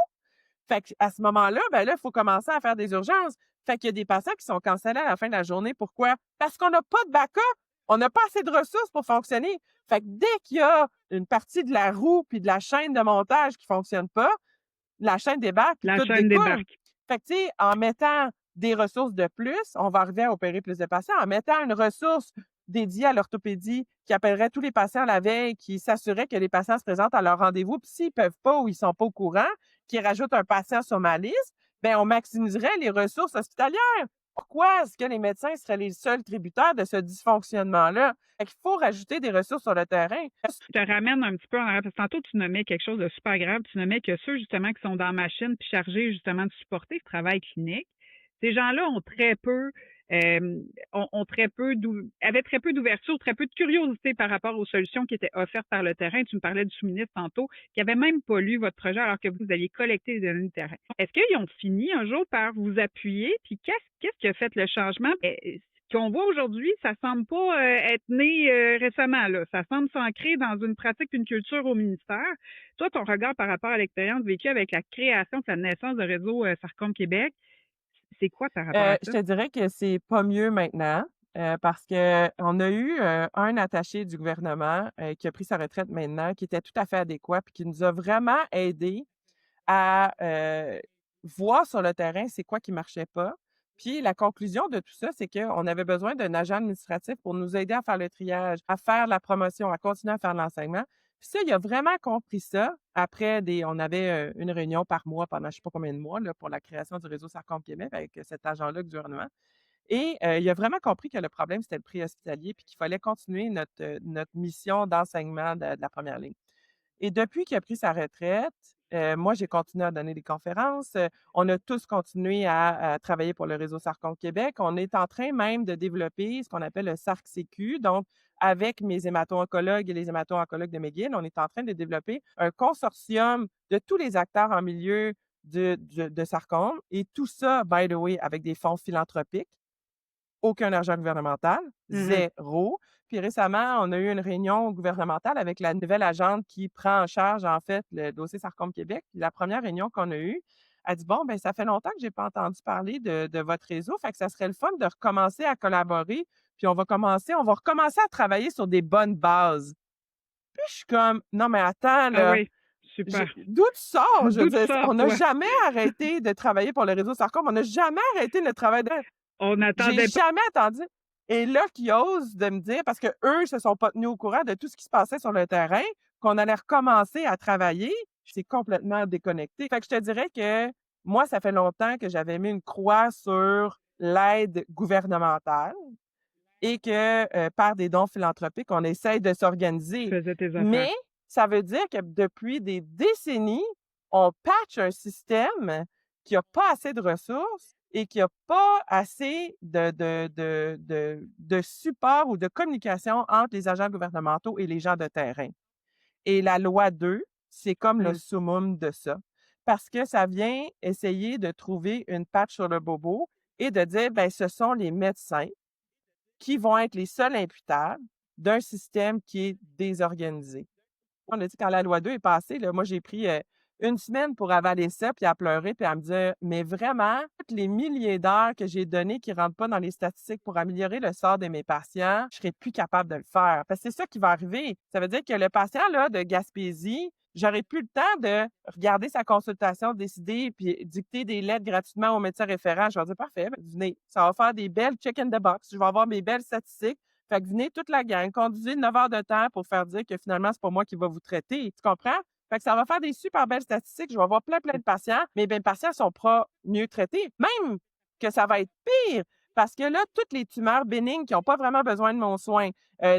Fait qu'à ce moment-là, ben là, il faut commencer à faire des urgences. Fait qu'il y a des patients qui sont cancellés à la fin de la journée. Pourquoi? Parce qu'on n'a pas de backup. On n'a pas assez de ressources pour fonctionner. Fait que dès qu'il y a une partie de la roue puis de la chaîne de montage qui fonctionne pas, la chaîne débarque puis La tout chaîne découle. débarque. Fait que, tu sais, en mettant des ressources de plus, on va arriver à opérer plus de patients. En mettant une ressource dédiée à l'orthopédie qui appellerait tous les patients la veille, qui s'assurerait que les patients se présentent à leur rendez-vous, puis s'ils peuvent pas ou ils sont pas au courant, qui rajoute un patient sur ma liste, ben on maximiserait les ressources hospitalières. Pourquoi est-ce que les médecins seraient les seuls tributaires de ce dysfonctionnement-là? Fait qu'il faut rajouter des ressources sur le terrain. Je te ramène un petit peu en arrière, parce que tantôt, tu nommais quelque chose de super grave. Tu nommais que ceux, justement, qui sont dans la machine puis chargés, justement, de supporter le travail clinique, ces gens-là ont très peu, avaient très peu d'ouverture, très peu de curiosité par rapport aux solutions qui étaient offertes par le terrain. Tu me parlais du sous-ministre tantôt, qui n'avait même pas lu votre projet alors que vous aviez collecté les données du terrain. Est-ce qu'ils ont fini un jour par vous appuyer? Puis qu'est-ce qui a fait le changement? Ce qu'on voit aujourd'hui, ça semble pas être né récemment, là. Ça semble s'ancrer dans une pratique, une culture au ministère. Toi, ton regard par rapport à l'expérience vécue avec la création, la naissance de réseau Sarcom Québec, c'est quoi par rapport à Je ça? te dirais que c'est pas mieux maintenant, parce qu'on a eu, un attaché du gouvernement, qui a pris sa retraite maintenant, qui était tout à fait adéquat puis qui nous a vraiment aidés à, voir sur le terrain c'est quoi qui marchait pas. Puis la conclusion de tout ça, c'est qu'on avait besoin d'un agent administratif pour nous aider à faire le triage, à faire la promotion, à continuer à faire de l'enseignement. Puis ça, il a vraiment compris ça après on avait, une réunion par mois pendant je sais pas combien de mois là, pour la création du réseau Sarcom Québec avec cet agent-là du gouvernement et il a vraiment compris que le problème, c'était le prix hospitalier puis qu'il fallait continuer notre mission d'enseignement de la première ligne. Et depuis qu'il a pris sa retraite, moi, j'ai continué à donner des conférences. On a tous continué à travailler pour le réseau Sarcom Québec. On est en train même de développer ce qu'on appelle le SARC-CQ. Donc, avec mes hémato-oncologues et les hémato-oncologues de McGill, on est en train de développer un consortium de tous les acteurs en milieu de Sarcom. Et tout ça, by the way, avec des fonds philanthropiques. Aucun argent gouvernemental, zéro. Puis récemment, on a eu une réunion gouvernementale avec la nouvelle agente qui prend en charge, en fait, le dossier Sarcom Québec. Puis la première réunion qu'on a eue, elle dit: «Bon, ben ça fait longtemps que j'ai pas entendu parler de votre réseau, fait que ça serait le fun de recommencer à collaborer, puis on va recommencer à travailler sur des bonnes bases». Puis je suis comme: «Non, mais attends, Ah là, oui, super. d'où tu sors?» Je veux D'où tu dire, sors, on n'a toi? jamais arrêté de travailler pour le réseau Sarcom, on n'a jamais arrêté le travail de On j'ai n'attendait pas. jamais attendu. Et là, qu'ils osent de me dire, parce qu'eux se sont pas tenus au courant de tout ce qui se passait sur le terrain, qu'on allait recommencer à travailler, c'est complètement déconnecté. Fait que je te dirais que moi, ça fait longtemps que j'avais mis une croix sur l'aide gouvernementale et que par des dons philanthropiques, on essaye de Tu s'organiser. faisais tes affaires. Mais ça veut dire que depuis des décennies, on patche un système qui a pas assez de ressources et qui a pas assez de support ou de communication entre les agents gouvernementaux et les gens de terrain. Et la loi 2, c'est comme le summum de ça. Parce que ça vient essayer de trouver une patch sur le bobo et de dire, ben, ce sont les médecins qui vont être les seuls imputables d'un système qui est désorganisé. On a dit quand la loi 2 est passée, là, moi, j'ai pris, une semaine pour avaler ça, puis à pleurer, puis à me dire: «Mais vraiment, toutes les milliers d'heures que j'ai données qui rentrent pas dans les statistiques pour améliorer le sort de mes patients, je serai plus capable de le faire». Parce que c'est ça qui va arriver. Ça veut dire que le patient, là, de Gaspésie, j'aurai plus le temps de regarder sa consultation, décider, puis dicter des lettres gratuitement au médecin référent. Je vais dire: «Parfait, ben, venez, ça va faire des belles check in the box. Je vais avoir mes belles statistiques. Fait que venez toute la gang, conduisez 9 heures de temps pour faire dire que finalement, c'est pas moi qui va vous traiter. Tu comprends? Fait que ça va faire des super belles statistiques. Je vais avoir plein, plein de patients, mais mes patients sont pas mieux traités. Même que ça va être pire parce que là, toutes les tumeurs bénignes qui n'ont pas vraiment besoin de mon soin,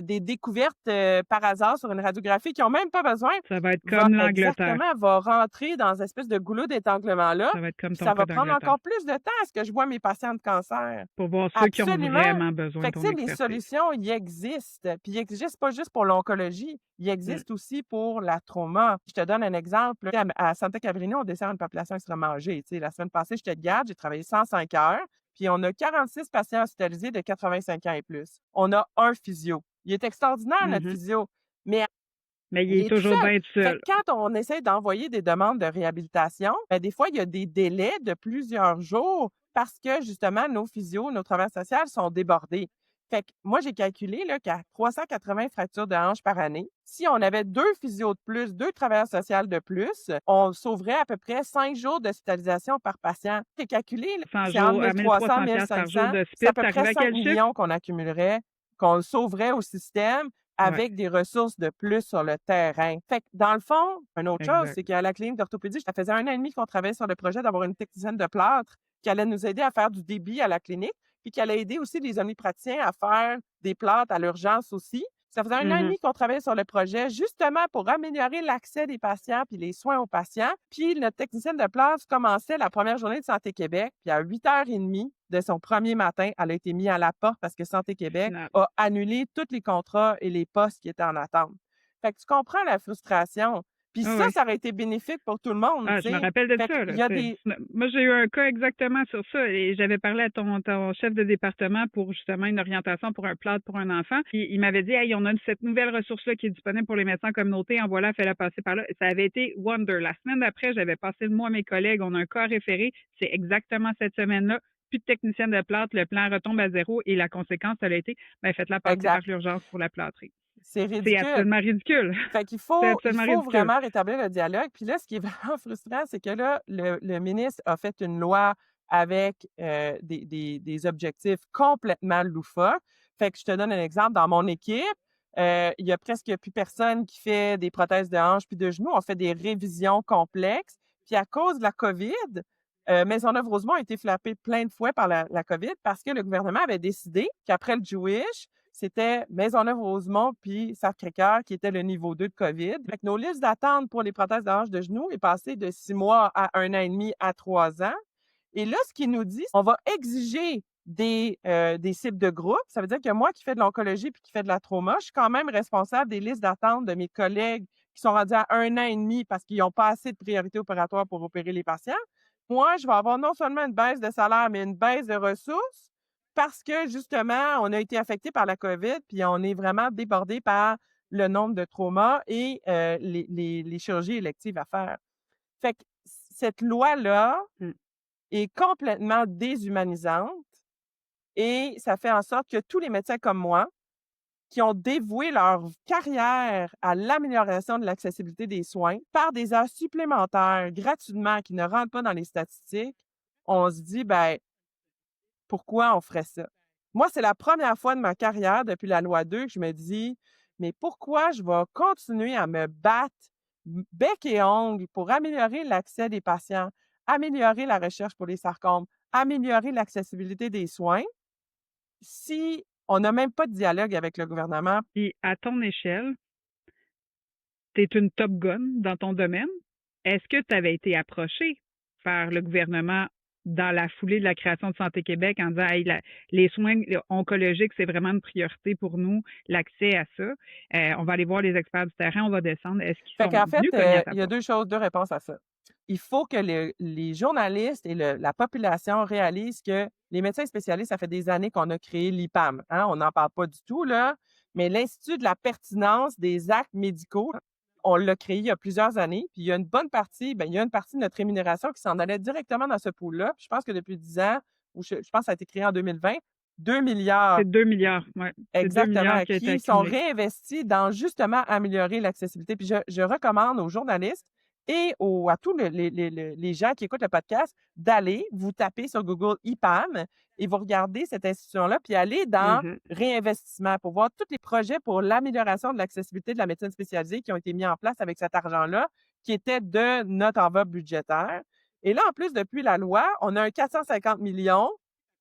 des découvertes par hasard sur une radiographie qui n'ont même pas besoin, Ça va être comme l'Angleterre. va rentrer dans une espèce de goulot d'étranglement-là. Ça va être comme Puis ton ça cas va prendre d'Angleterre. encore plus de temps à ce que je vois mes patients de cancer. Pour voir ceux qui ont Absolument. vraiment besoin Fait de que, ton tu sais, les expertise. solutions, ils existent. Puis ils existent pas juste pour l'oncologie, ils existent aussi pour la trauma. Je te donne un exemple. À Santa Cabrini, on dessert une population extrêmement âgée. Tu sais, la semaine passée, j'étais de garde, j'ai travaillé 105 heures. puis on a 46 patients hospitalisés de 85 ans et plus. On a un physio. Il est extraordinaire, notre physio, mais Mais il il est est tout toujours seul. bien tout Fait seul. que quand on essaie d'envoyer des demandes de réhabilitation, ben, des fois, il y a des délais de plusieurs jours parce que, justement, nos physios, nos travailleurs sociaux sont débordés. Fait que moi, j'ai calculé là, qu'à 380 fractures de hanche par année, si on avait 2 physios de plus, 2 travailleurs sociaux de plus, on sauverait à peu près 5 jours d'hospitalisation par patient. J'ai calculé, là, 100 c'est entre jours à 1300 et 1300$ par jour 1500. de C'est à spit, peu t'arrives près à 5 quel chiffre? millions qu'on accumulerait, qu'on sauverait au système Ouais, avec des ressources de plus sur le terrain. Fait que dans le fond, une autre chose, exact. c'est qu'à la clinique d'orthopédie, ça faisait 1 an et demi qu'on travaillait sur le projet d'avoir une technicienne de plâtre qui allait nous aider à faire du débit à la clinique, puis qui allait aider aussi les omnipraticiens à faire des plâtres à l'urgence aussi. Ça faisait 1 an et demi qu'on travaillait sur le projet justement pour améliorer l'accès des patients puis les soins aux patients. Puis notre technicienne de plâtre commençait la première journée de Santé Québec, puis à 8h30 de son premier matin, elle a été mise à la porte parce que Santé Québec Final. a annulé tous les contrats et les postes qui étaient en attente. Fait que tu comprends la frustration. Puis Ah ça, oui. ça aurait été bénéfique pour tout le monde, Ah, tu je me sais. rappelle de Fait ça, qu'il là, y a tu sais. des... Moi, j'ai eu un cas exactement sur ça et j'avais parlé à ton chef de département pour justement une orientation pour un plâtre pour un enfant. Puis il m'avait dit, hey, on a cette nouvelle ressource-là qui est disponible pour les médecins communautaires. En voilà, fais-la passer par là. Ça avait été wonder. La semaine d'après, j'avais passé le mois à mes collègues. On a un cas référé. C'est exactement cette semaine-là. Plus de technicienne de plâtre. Le plan retombe à zéro et la conséquence, ça a été, ben, faites-la passer par Exact. l'urgence pour la plâtrer. C'est C'est ridicule. absolument ridicule. Fait qu'il C'est faut, il absolument faut ridicule. vraiment rétablir le dialogue. Puis là, ce qui est vraiment frustrant, c'est que là, le ministre a fait une loi avec des objectifs complètement loufoques. Fait que je te donne un exemple. Dans mon équipe, il y a presque plus personne qui fait des prothèses de hanche puis de genoux. On fait des révisions complexes. Puis à cause de la COVID, Maisonneuve-Rosemont a été frappée plein de fois par la COVID parce que le gouvernement avait décidé qu'après le Jewish, c'était Maisonneuve-Rosemont puis Sacré-Cœur qui était le niveau 2 de COVID. Fait que nos listes d'attente pour les prothèses de hanche de genoux est passée de 6 mois à 1 an et demi à 3 ans. Et là, ce qu'il nous dit, on va exiger des cibles de groupe. Ça veut dire que moi qui fais de l'oncologie puis qui fais de la trauma, je suis quand même responsable des listes d'attente de mes collègues qui sont rendus à 1 an et demi parce qu'ils n'ont pas assez de priorité opératoire pour opérer les patients. Moi, je vais avoir non seulement une baisse de salaire, mais une baisse de ressources parce que, justement, on a été affecté par la COVID, puis on est vraiment débordé par le nombre de traumas et les chirurgies électives à faire. Fait que cette loi-là Mm. est complètement déshumanisante et ça fait en sorte que tous les médecins comme moi, qui ont dévoué leur carrière à l'amélioration de l'accessibilité des soins par des heures supplémentaires gratuitement qui ne rentrent pas dans les statistiques, on se dit, ben, pourquoi on ferait ça? Moi, c'est la première fois de ma carrière depuis la loi 2 que je me dis, mais pourquoi je vais continuer à me battre bec et ongle pour améliorer l'accès des patients, améliorer la recherche pour les sarcomes, améliorer l'accessibilité des soins si on n'a même pas de dialogue avec le gouvernement? Puis à ton échelle, tu es une top gun dans ton domaine. Est-ce que tu avais été approché par le gouvernement dans la foulée de la création de Santé Québec en disant hey, les soins oncologiques, c'est vraiment une priorité pour nous, l'accès à ça. On va aller voir les experts du terrain, on va descendre. Est-ce qu'ils Fait sont qu'en fait, venus cogner à ta il y a porte? 2 choses, 2 réponses à ça. Il faut que les journalistes et la population réalisent que les médecins spécialistes, ça fait des années qu'on a créé l'IPAM, hein, on n'en parle pas du tout, là, mais l'Institut de la pertinence des actes médicaux, on l'a créé il y a plusieurs années, puis il y a une bonne partie, il y a une partie de notre rémunération qui s'en allait directement dans ce pool-là. Puis je pense que depuis 10 ans, ou je pense que ça a été créé en 2020, 2 milliards C'est 2 milliards, oui. C'est 2 exactement, milliards qui a été qui sont accumulé. réinvestis dans justement améliorer l'accessibilité. Puis je recommande aux journalistes et à tous les gens qui écoutent le podcast d'aller vous taper sur Google IPAM et vous regardez cette institution-là, puis aller dans Mhm. réinvestissement pour voir tous les projets pour l'amélioration de l'accessibilité de la médecine spécialisée qui ont été mis en place avec cet argent-là, qui était de notre enveloppe budgétaire. Et là, en plus, depuis la loi, on a un 450 millions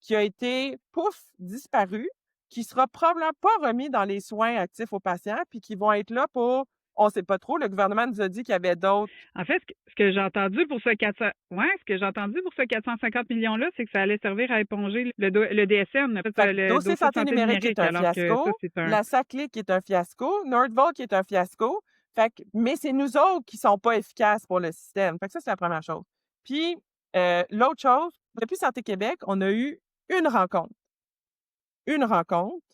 qui a été, pouf, disparu, qui sera probablement pas remis dans les soins actifs aux patients, puis qui vont être là pour, on sait pas trop, le gouvernement nous a dit qu'il y avait d'autres. En fait, ce que j'ai entendu pour ce 400, ce que j'ai entendu pour ce 450 millions-là, c'est que ça allait servir à éponger le DSN, en fait, Fait que le dossier santé numérique qui est un alors que ça, fiasco, c'est un... la SACLIC qui est un fiasco, Nordvolt qui est un fiasco. Fait que, mais c'est nous autres qui sont pas efficaces pour le système. Fait que ça, c'est la première chose. Puis, l'autre chose, depuis Santé Québec, on a eu une rencontre, une rencontre,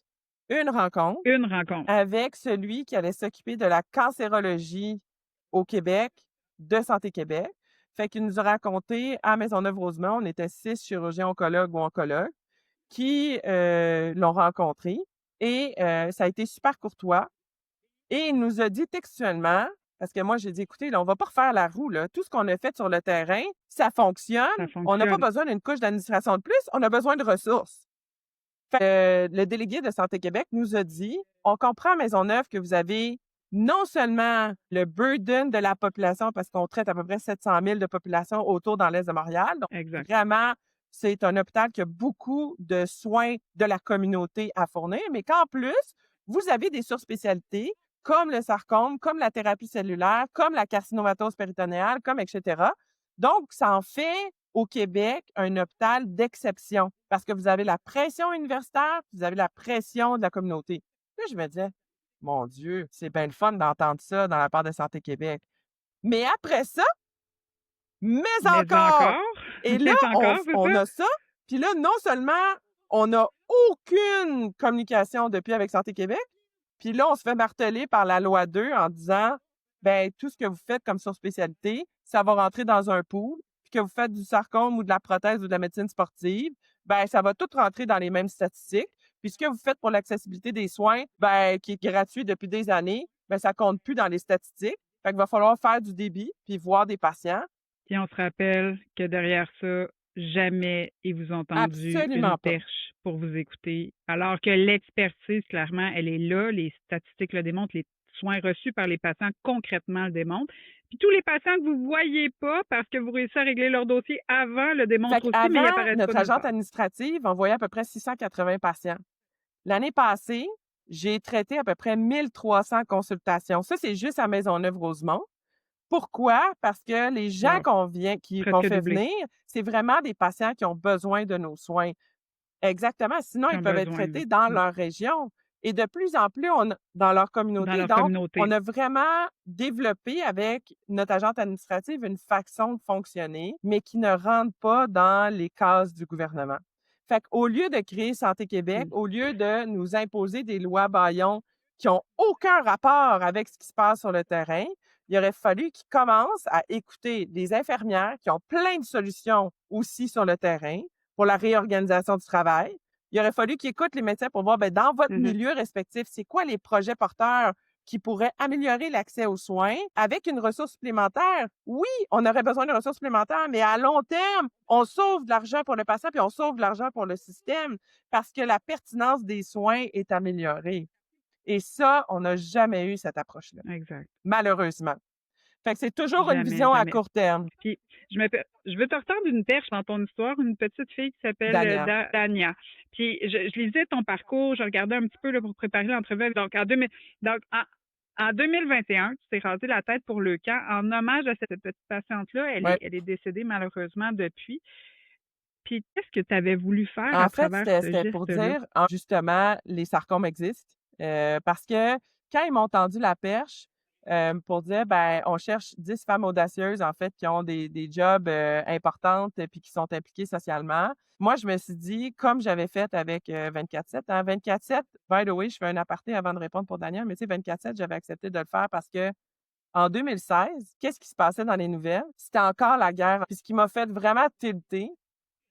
une rencontre Une rencontre. avec celui qui allait s'occuper de la cancérologie au Québec, de Santé Québec. Fait qu'il nous a raconté à Maisonneuve-Rosemont, on était 6 chirurgiens oncologues ou oncologues qui l'ont rencontré et ça a été super courtois. Et il nous a dit textuellement, parce que moi j'ai dit, écoutez, là, on va pas refaire la roue, là. Tout ce qu'on a fait sur le terrain, ça fonctionne. Ça On n'a pas fonctionne. besoin d'une couche d'administration de plus, on a besoin de ressources. Fait que, le délégué de Santé Québec nous a dit, on comprend à Maisonneuve que vous avez non seulement le burden de la population, parce qu'on traite à peu près 700 000 de population autour dans l'Est de Montréal. Donc, Exact. vraiment, c'est un hôpital qui a beaucoup de soins de la communauté à fournir, mais qu'en plus, vous avez des surspécialités comme le sarcome, comme la thérapie cellulaire, comme la carcinomatose péritonéale, comme etc. Donc, ça en fait au Québec un hôpital d'exception parce que vous avez la pression universitaire, vous avez la pression de la communauté. Là, je me disais, mon Dieu, c'est bien le fun d'entendre ça dans la part de Santé Québec. Mais après ça, mais Mais encore! encore, Et là, mais encore, c'est on ça? a ça, puis là, non seulement on n'a aucune communication depuis avec Santé Québec, puis là, on se fait marteler par la loi 2 en disant, ben tout ce que vous faites comme surspécialité, ça va rentrer dans un pool, puis que vous faites du sarcome ou de la prothèse ou de la médecine sportive, ben ça va tout rentrer dans les mêmes statistiques. Puis ce que vous faites pour l'accessibilité des soins, ben qui est gratuit depuis des années, ben ça compte plus dans les statistiques. Fait qu'il va falloir faire du débit puis voir des patients. Puis on se rappelle que derrière ça, jamais ils vous ont tendu Absolument une pas. perche pour vous écouter. Alors que l'expertise, clairement, elle est là. Les statistiques le démontrent. Les soins reçus par les patients concrètement le démontrent. Puis tous les patients que vous voyez pas parce que vous réussissez à régler leur dossier avant le Fait démontrent aussi, mais ils qu'avant, apparaissent pas notre nulle agente part. administrative envoyait à peu près 680 patients. L'année passée, j'ai traité à peu près 1300 consultations. Ça, c'est juste à Maisonneuve-Rosemont. Pourquoi? Parce que les gens Wow. qu'on Presque fait doublé. venir, c'est vraiment des patients qui ont besoin de nos soins. Exactement. Sinon, Qui ils ont peuvent être besoin, là. traités dans leur région. Et de plus en plus, dans leur Dans communauté. leur Donc, communauté. on a vraiment développé avec notre agente administrative une façon de fonctionner, mais qui ne rentre pas dans les cases du gouvernement. Fait qu'au lieu de créer Santé Québec, Mm. au lieu de nous imposer des lois bâillons qui ont aucun rapport avec ce qui se passe sur le terrain, il aurait fallu qu'ils commencent à écouter les infirmières qui ont plein de solutions aussi sur le terrain pour la réorganisation du travail. Il aurait fallu qu'ils écoutent les médecins pour voir, ben, dans votre Mhm. milieu respectif, c'est quoi les projets porteurs qui pourraient améliorer l'accès aux soins avec une ressource supplémentaire. Oui, on aurait besoin de ressources supplémentaires, mais à long terme, on sauve de l'argent pour le patient puis on sauve de l'argent pour le système parce que la pertinence des soins est améliorée. Et ça, on n'a jamais eu cette approche-là, Exact. malheureusement. Fait que c'est toujours une Jamais, vision à jamais. court terme. Puis, je veux te retendre une perche dans ton histoire, une petite fille qui s'appelle Dania. Dania. Puis, je lisais ton parcours, je regardais un petit peu là, pour préparer l'entrevue. Donc, en 2021, tu t'es rasé la tête pour le camp en hommage à cette petite patiente-là. Ouais. Elle est décédée malheureusement depuis. Puis, qu'est-ce que tu avais voulu faire En à fait, travers ce c'était pour geste-là? dire, justement, les sarcomes existent. Parce que quand ils m'ont tendu la perche, pour dire, ben, on cherche 10 femmes audacieuses, en fait, qui ont des jobs importantes puis qui sont impliquées socialement. Moi, je me suis dit, comme j'avais fait avec 24/7, hein, 24/7, by the way, je fais un aparté avant de répondre pour Daniel, mais tu sais, 24/7, j'avais accepté de le faire parce que en 2016, qu'est-ce qui se passait dans les nouvelles? C'était encore la guerre. Puis ce qui m'a fait vraiment tilter,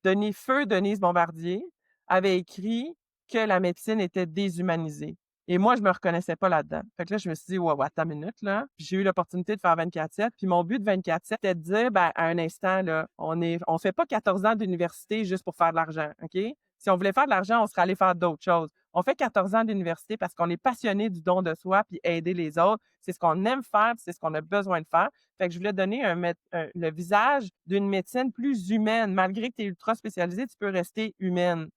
Denise Bombardier avait écrit que la médecine était déshumanisée. Et moi, je me reconnaissais pas là-dedans. Fait que là, je me suis dit, ouais, attends une minute, là. Puis j'ai eu l'opportunité de faire 24/7. Puis mon but de 24/7, c'était de dire, ben, à un instant, là, on fait pas 14 ans d'université juste pour faire de l'argent, OK? Si on voulait faire de l'argent, on serait allé faire d'autres choses. On fait 14 ans d'université parce qu'on est passionné du don de soi puis aider les autres. C'est ce qu'on aime faire, c'est ce qu'on a besoin de faire. Fait que je voulais donner le visage d'une médecine plus humaine. Malgré que tu es ultra spécialisé, tu peux rester humaine.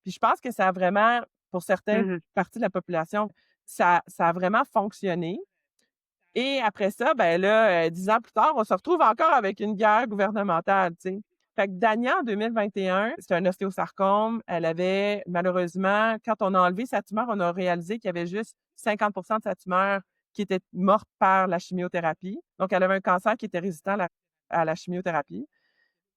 Puis je pense que ça a vraiment, pour certaines Mhm. parties de la population, ça a vraiment fonctionné. Et après ça, ben là, 10 ans plus tard, on se retrouve encore avec une guerre gouvernementale, tu sais. Fait que Dania, en 2021, c'est un ostéosarcome. Elle avait, malheureusement, quand on a enlevé sa tumeur, on a réalisé qu'il y avait juste 50 de sa tumeur qui était morte par la chimiothérapie. Donc, elle avait un cancer qui était résistant à la chimiothérapie.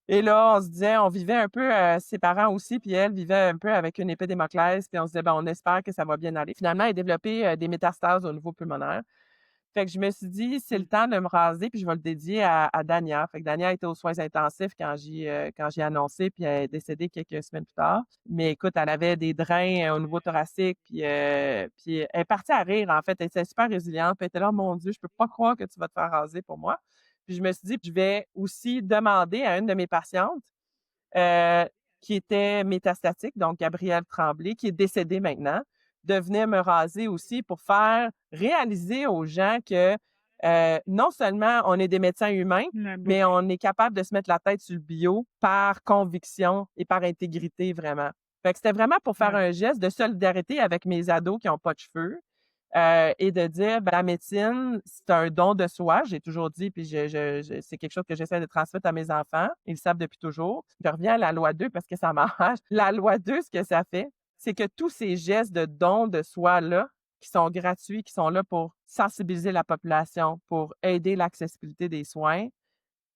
Et là, on se disait, on vivait un peu, ses parents aussi, puis elle vivait un peu avec une épée Damoclès, puis on se disait, ben, on espère que ça va bien aller. Finalement, elle a développé des métastases au niveau pulmonaire. Fait que je me suis dit, c'est le Mmh. temps de me raser, puis je vais le dédier à Dania. Fait que Dania était aux soins intensifs quand j'ai annoncé, puis elle est décédée quelques semaines plus tard. Mais écoute, elle avait des drains au niveau thoracique, puis elle est partie à rire, en fait. Elle était super résiliente, puis elle était là, mon Dieu, je peux pas croire que tu vas te faire raser pour moi. Puis je me suis dit, je vais aussi demander à une de mes patientes, euh, qui était métastatique, donc Gabrielle Tremblay, qui est décédée maintenant, de venir me raser aussi pour faire réaliser aux gens que non seulement on est des médecins humains, La mais boucle. on est capable de se mettre la tête sur le bio par conviction et par intégrité, vraiment. Fait que c'était vraiment pour faire Ouais. un geste de solidarité avec mes ados qui n'ont pas de cheveux, et de dire, ben, la médecine, c'est un don de soi, j'ai toujours dit, puis c'est quelque chose que j'essaie de transmettre à mes enfants. Ils le savent depuis toujours. Je reviens à la loi 2 parce que ça marche. La loi 2, ce que ça fait, c'est que tous ces gestes de don de soi-là, qui sont gratuits, qui sont là pour sensibiliser la population, pour aider l'accessibilité des soins,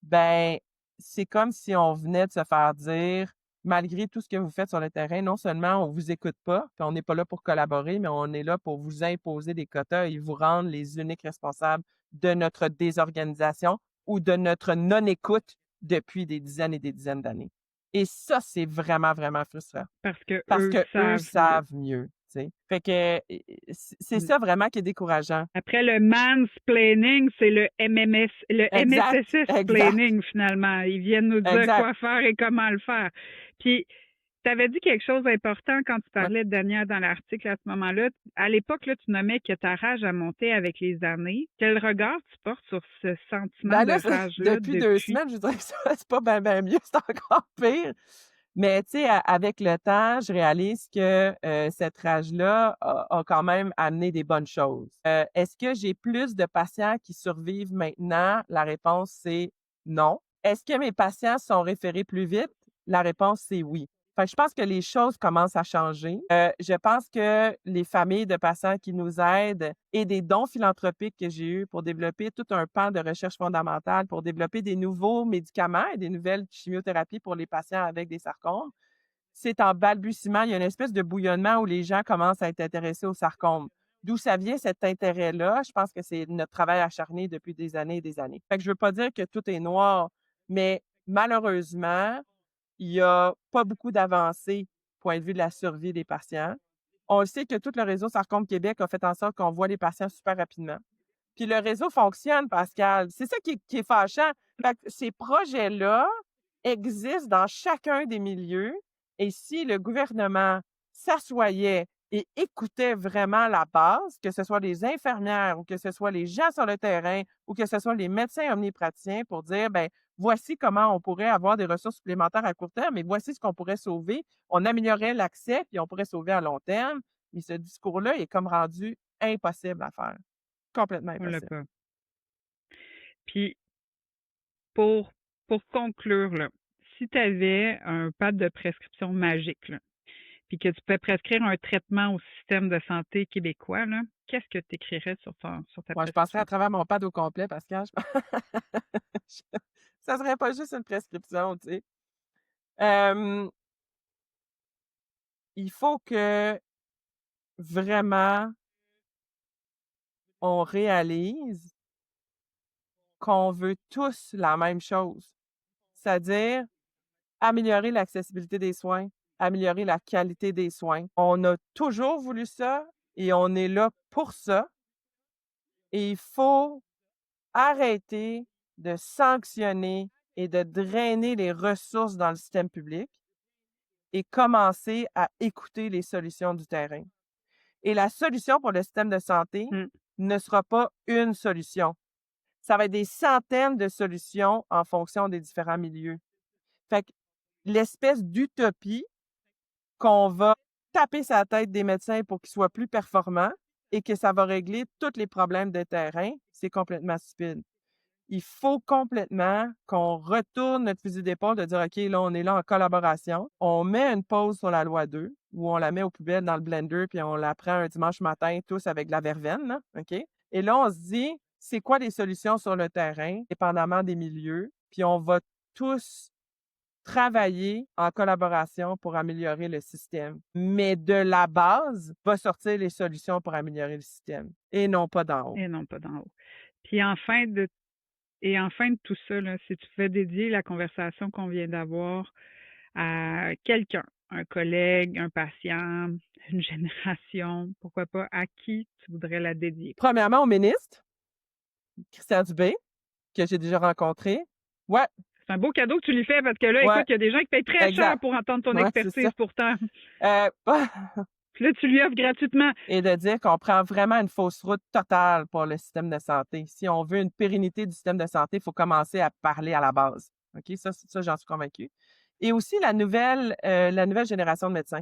ben, c'est comme si on venait de se faire dire, malgré tout ce que vous faites sur le terrain, non seulement on vous écoute pas, puis on n'est pas là pour collaborer, mais on est là pour vous imposer des quotas et vous rendre les uniques responsables de notre désorganisation ou de notre non-écoute depuis des dizaines et des dizaines d'années. Et ça, c'est vraiment, vraiment frustrant Parce que parce eux que eux savent mieux. savent mieux, tu sais. Fait que c'est Mmh. ça vraiment qui est décourageant. Après le mansplaining, c'est le Exact, exact, MSSS-plaining finalement. Ils viennent nous dire exact. quoi faire et comment le faire. Puis, tu avais dit quelque chose d'important quand tu Ouais. parlais de Daniel dans l'article à ce moment-là. À l'époque, là, tu nommais que ta rage a monté avec les années. Quel regard tu portes sur ce sentiment Ben de là, rage-là depuis 2 depuis? semaines, je dirais que ça c'est pas ben mieux, c'est encore pire. Mais tu sais, avec le temps, je réalise que, cette rage-là a quand même amené des bonnes choses. Est-ce que j'ai plus de patients qui survivent maintenant? La réponse, c'est non. Est-ce que mes patients sont référés plus vite? La réponse, c'est oui. Fait que je pense que les choses commencent à changer. Je pense que les familles de patients qui nous aident et des dons philanthropiques que j'ai eus pour développer tout un pan de recherche fondamentale, pour développer des nouveaux médicaments et des nouvelles chimiothérapies pour les patients avec des sarcomes, c'est en balbutiement. Il y a une espèce de bouillonnement où les gens commencent à être intéressés aux sarcomes. D'où ça vient cet intérêt-là? Je pense que c'est notre travail acharné depuis des années et des années. Fait que je veux pas dire que tout est noir, mais malheureusement, il y a pas beaucoup d'avancées, point de vue de la survie des patients. On le sait que tout le réseau Sarcome Québec a fait en sorte qu'on voit les patients super rapidement. Puis le réseau fonctionne, Pascal. C'est ça qui est fâchant. Fait que ces projets-là existent dans chacun des milieux et si le gouvernement s'assoyait et écoutait vraiment la base, que ce soit les infirmières ou que ce soit les gens sur le terrain ou que ce soit les médecins omnipraticiens pour dire, ben voici comment on pourrait avoir des ressources supplémentaires à court terme et voici ce qu'on pourrait sauver. On améliorerait l'accès puis on pourrait sauver à long terme. Mais ce discours-là est comme rendu impossible à faire. Complètement On l'a impossible. pas. Puis, pour, pour conclure, là, si tu avais un pad de prescription magique, là, puis que tu peux prescrire un traitement au système de santé québécois, là, qu'est-ce que tu écrirais sur ta Moi, je passerais à prescription? travers mon pad au complet, Pascal. Ça serait pas juste une prescription, tu sais. Hem, il faut que vraiment on réalise qu'on veut tous la même chose, c'est-à-dire améliorer l'accessibilité des soins, améliorer la qualité des soins. On a toujours voulu ça et on est là pour ça et il faut arrêter de sanctionner et de drainer les ressources dans le système public et commencer à écouter les solutions du terrain. Et la solution pour le système de santé Mmh. ne sera pas une solution. Ça va être des centaines de solutions en fonction des différents milieux. Fait que l'espèce d'utopie qu'on va taper sa tête des médecins pour qu'ils soient plus performants et que ça va régler tous les problèmes de terrain, c'est complètement stupide. Il faut complètement qu'on retourne notre fusil d'épaule de dire, OK, là, on est là en collaboration. On met une pause sur la loi 2 ou on la met aux poubelles dans le blender puis on la prend un dimanche matin tous avec de la verveine, là, OK? Et là, on se dit, c'est quoi les solutions sur le terrain, dépendamment des milieux, puis on va tous travailler en collaboration pour améliorer le système. Mais de la base, va sortir les solutions pour améliorer le système et non pas d'en haut. Et non pas d'en haut. Puis en fin de tout ça, là, si tu pouvais dédier la conversation qu'on vient d'avoir à quelqu'un, un collègue, un patient, une génération, pourquoi pas, à qui tu voudrais la dédier? Premièrement, au ministre, Christian Dubé, que j'ai déjà rencontré. Ouais, C'est un beau cadeau que tu lui fais parce que là, ouais, écoute, il y a des gens qui payent très cher exact. pour entendre ton Ouais, c'est ça. expertise pourtant. Pas- Puis là, tu lui offres gratuitement. Et de dire qu'on prend vraiment une fausse route totale pour le système de santé. Si on veut une pérennité du système de santé, il faut commencer à parler à la base. OK? Ça, j'en suis convaincue. Et aussi la nouvelle génération de médecins.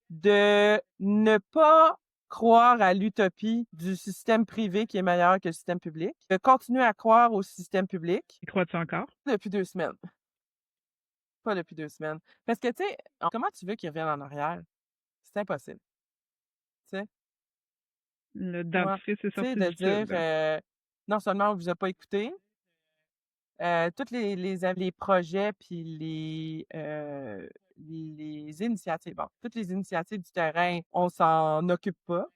De ne pas croire à l'utopie du système privé qui est meilleur que le système public, de continuer à croire au système public Y crois-tu encore? depuis 2 semaines. Pas depuis 2 semaines. Parce que, tu sais, comment tu veux qu'ils reviennent en arrière? C'est impossible. Tu sais? Le Ouais. dentifrice est Tu sais, sorti de du dire, tube. non seulement on vous a pas écouté, toutes les projets puis les initiatives, bon, toutes les initiatives du terrain, on s'en occupe pas,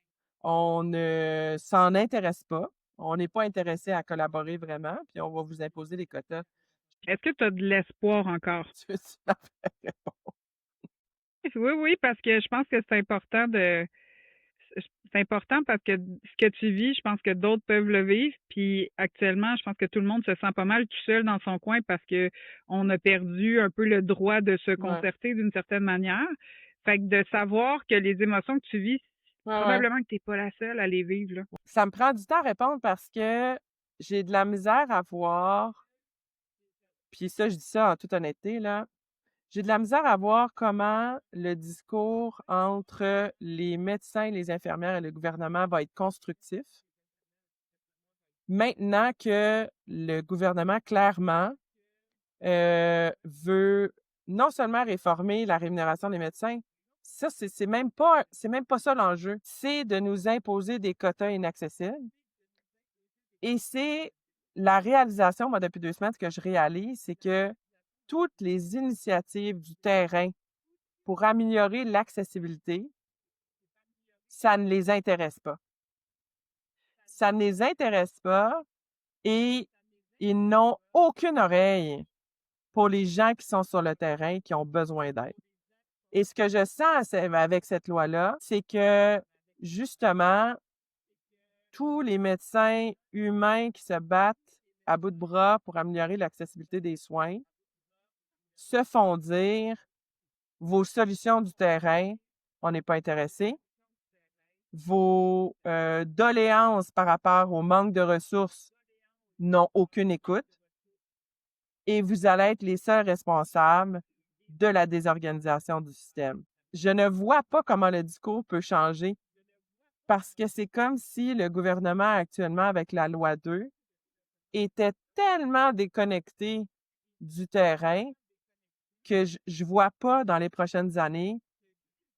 on ne s'en intéresse pas, on n'est pas intéressé à collaborer vraiment, puis on va vous imposer des quotas. Est-ce que tu as de l'espoir encore? Tu veux-tu la faire répondre? Oui, oui, parce que je pense que c'est important parce que ce que tu vis, je pense que d'autres peuvent le vivre. Puis actuellement, je pense que tout le monde se sent pas mal tout seul dans son coin parce que on a perdu un peu le droit de se Ouais, concerter d'une certaine manière. Fait que de savoir que les émotions que tu vis, ouais, ouais. probablement que t'es pas la seule à les vivre, là. Ça me prend du temps à répondre parce que j'ai de la misère à voir, puis ça, je dis ça en toute honnêteté, là, j'ai de la misère à voir comment le discours entre les médecins, les infirmières et le gouvernement va être constructif. Maintenant que le gouvernement, clairement, veut non seulement réformer la rémunération des médecins, ça, c'est même pas ça l'enjeu. C'est de nous imposer des quotas inaccessibles. Et c'est la réalisation, moi, depuis 2 semaines, ce que je réalise, c'est que toutes les initiatives du terrain pour améliorer l'accessibilité, ça ne les intéresse pas. Ça ne les intéresse pas et ils n'ont aucune oreille pour les gens qui sont sur le terrain, qui ont besoin d'aide. Et ce que je sens avec cette loi-là, c'est que, justement, tous les médecins humains qui se battent à bout de bras pour améliorer l'accessibilité des soins se font dire: «Vos solutions du terrain, on n'est pas intéressés. Vos, doléances par rapport au manque de ressources n'ont aucune écoute et vous allez être les seuls responsables de la désorganisation du système». Je ne vois pas comment le discours peut changer parce que c'est comme si le gouvernement actuellement, avec la loi 2, était tellement déconnecté du terrain que je vois pas dans les prochaines années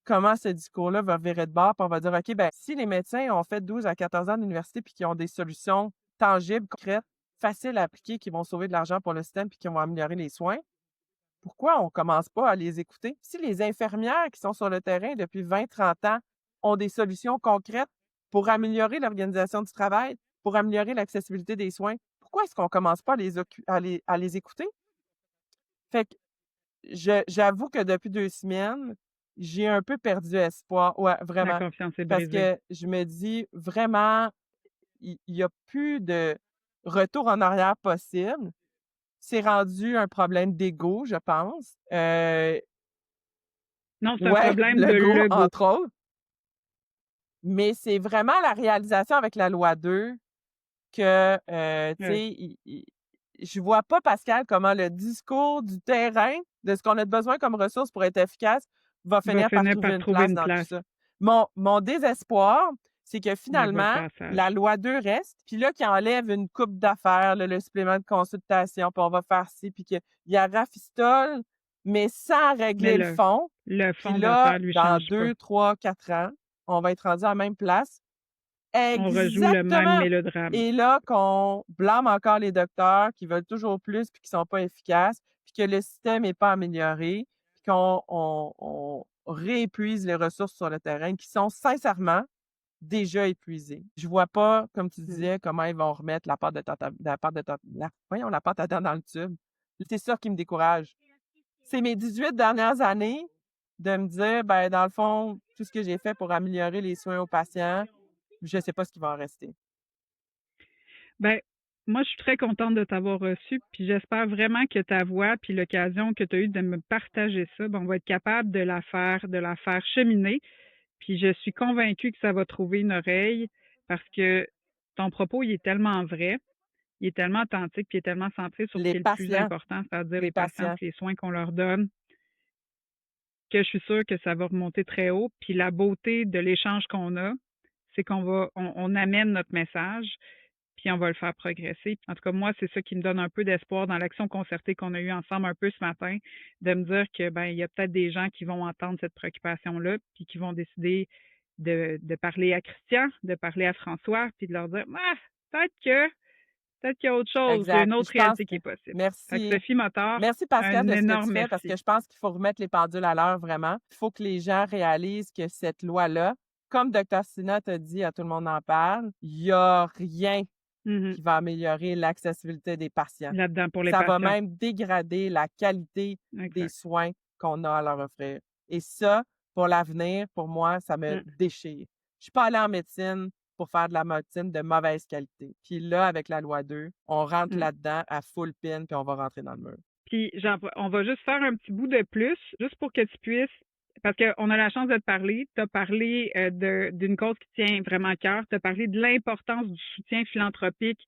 comment ce discours-là va virer de bord, puis on va dire: «OK, ben si les médecins ont fait 12 à 14 ans d'université puis qu'ils ont des solutions tangibles, concrètes, faciles à appliquer, qui vont sauver de l'argent pour le système puis qui vont améliorer les soins, pourquoi on commence pas à les écouter?» Si les infirmières qui sont sur le terrain depuis 20-30 ans ont des solutions concrètes pour améliorer l'organisation du travail, pour améliorer l'accessibilité des soins, pourquoi est-ce qu'on commence pas à les écouter? Fait que j'avoue que depuis 2 semaines, j'ai un peu perdu espoir. Ouais, La vraiment. confiance est Parce brisée. que je me dis vraiment, il y a plus de retour en arrière possible. C'est rendu un problème d'ego, je pense. Non, c'est un Ouais, problème de Legault, l'ego. entre autres. Mais c'est vraiment la réalisation avec la loi 2 que, tu Ouais. sais, je vois pas, Pascal, comment le discours du terrain, de ce qu'on a besoin comme ressources pour être efficace, va Va finir par finir trouver par une trouver place une dans tout place. ça. Mon désespoir, c'est que Un voie de finalement, passage. la loi 2 reste, puis là, qu'ils enlèvent une coupe d'affaires, là, le supplément de consultation, puis on va faire ci, puis qu'il y a rafistole, mais sans Mais régler le fond. le Puis fond là, d'affaires lui dans change pas. 2, 3, 4 ans, on va être rendu à la même place. On rejoue le même Exactement! mélodrame. Et là, qu'on blâme encore les docteurs qui veulent toujours plus puis qui sont pas efficaces, puis puis que le système n'est pas amélioré, puis qu'on réépuise les ressources sur le terrain qui sont sincèrement déjà épuisées. Je vois pas, comme tu Mmh. disais, comment ils vont remettre la pâte à dents dans le tube. C'est ça qui me décourage. C'est mes 18 dernières années de me dire, ben, dans le fond, tout ce que j'ai fait pour améliorer les soins aux patients, je sais pas ce qui va en rester. Ben, moi, je suis très contente de t'avoir reçu, puis j'espère vraiment que ta voix, puis l'occasion que tu as eue de me partager ça, ben, on va être capable de la faire cheminer. Puis je suis convaincue que ça va trouver une oreille parce que ton propos, il est tellement vrai, il est tellement authentique, puis il est tellement centré sur ce Les qui est le plus patients, important, c'est-à-dire les les patients patients. puis les soins qu'on leur donne, que je suis sûre que ça va remonter très haut. Puis la beauté de l'échange qu'on a, c'est on amène notre message, puis on va le faire progresser. En tout cas, moi, c'est ça qui me donne un peu d'espoir dans l'action concertée qu'on a eue ensemble un peu ce matin, de me dire que ben il y a peut-être des gens qui vont entendre cette préoccupation-là, puis qui vont décider de parler à Christian, de parler à François, puis de leur dire ah, peut-être qu'il y a autre chose, il y a Exact. une Puis autre je pense réalité qui que est possible. Fait que merci. Sophie Motard, Merci Pascal un de ce que tu énorme fais parce merci. que je pense qu'il faut remettre les pendules à l'heure vraiment. Il faut que les gens réalisent que cette loi-là, comme Dr. Sina t'a dit, à tout le monde en parle, il n'y a rien Mhm. qui va améliorer l'accessibilité des patients. Là-dedans pour les Ça va patients. même dégrader la qualité des Exact. soins qu'on a à leur offrir. Et ça, pour l'avenir, pour moi, ça me Mm, déchire. Je suis pas allée en médecine pour faire de la médecine de mauvaise qualité. Puis là, avec la loi 2, on rentre mm. là-dedans à full pin, puis on va rentrer dans le mur. Puis on va juste faire un petit bout de plus, juste pour que tu puisses, parce qu'on a la chance de te parler. Tu as parlé d'une cause qui tient vraiment à cœur. Tu as parlé de l'importance du soutien philanthropique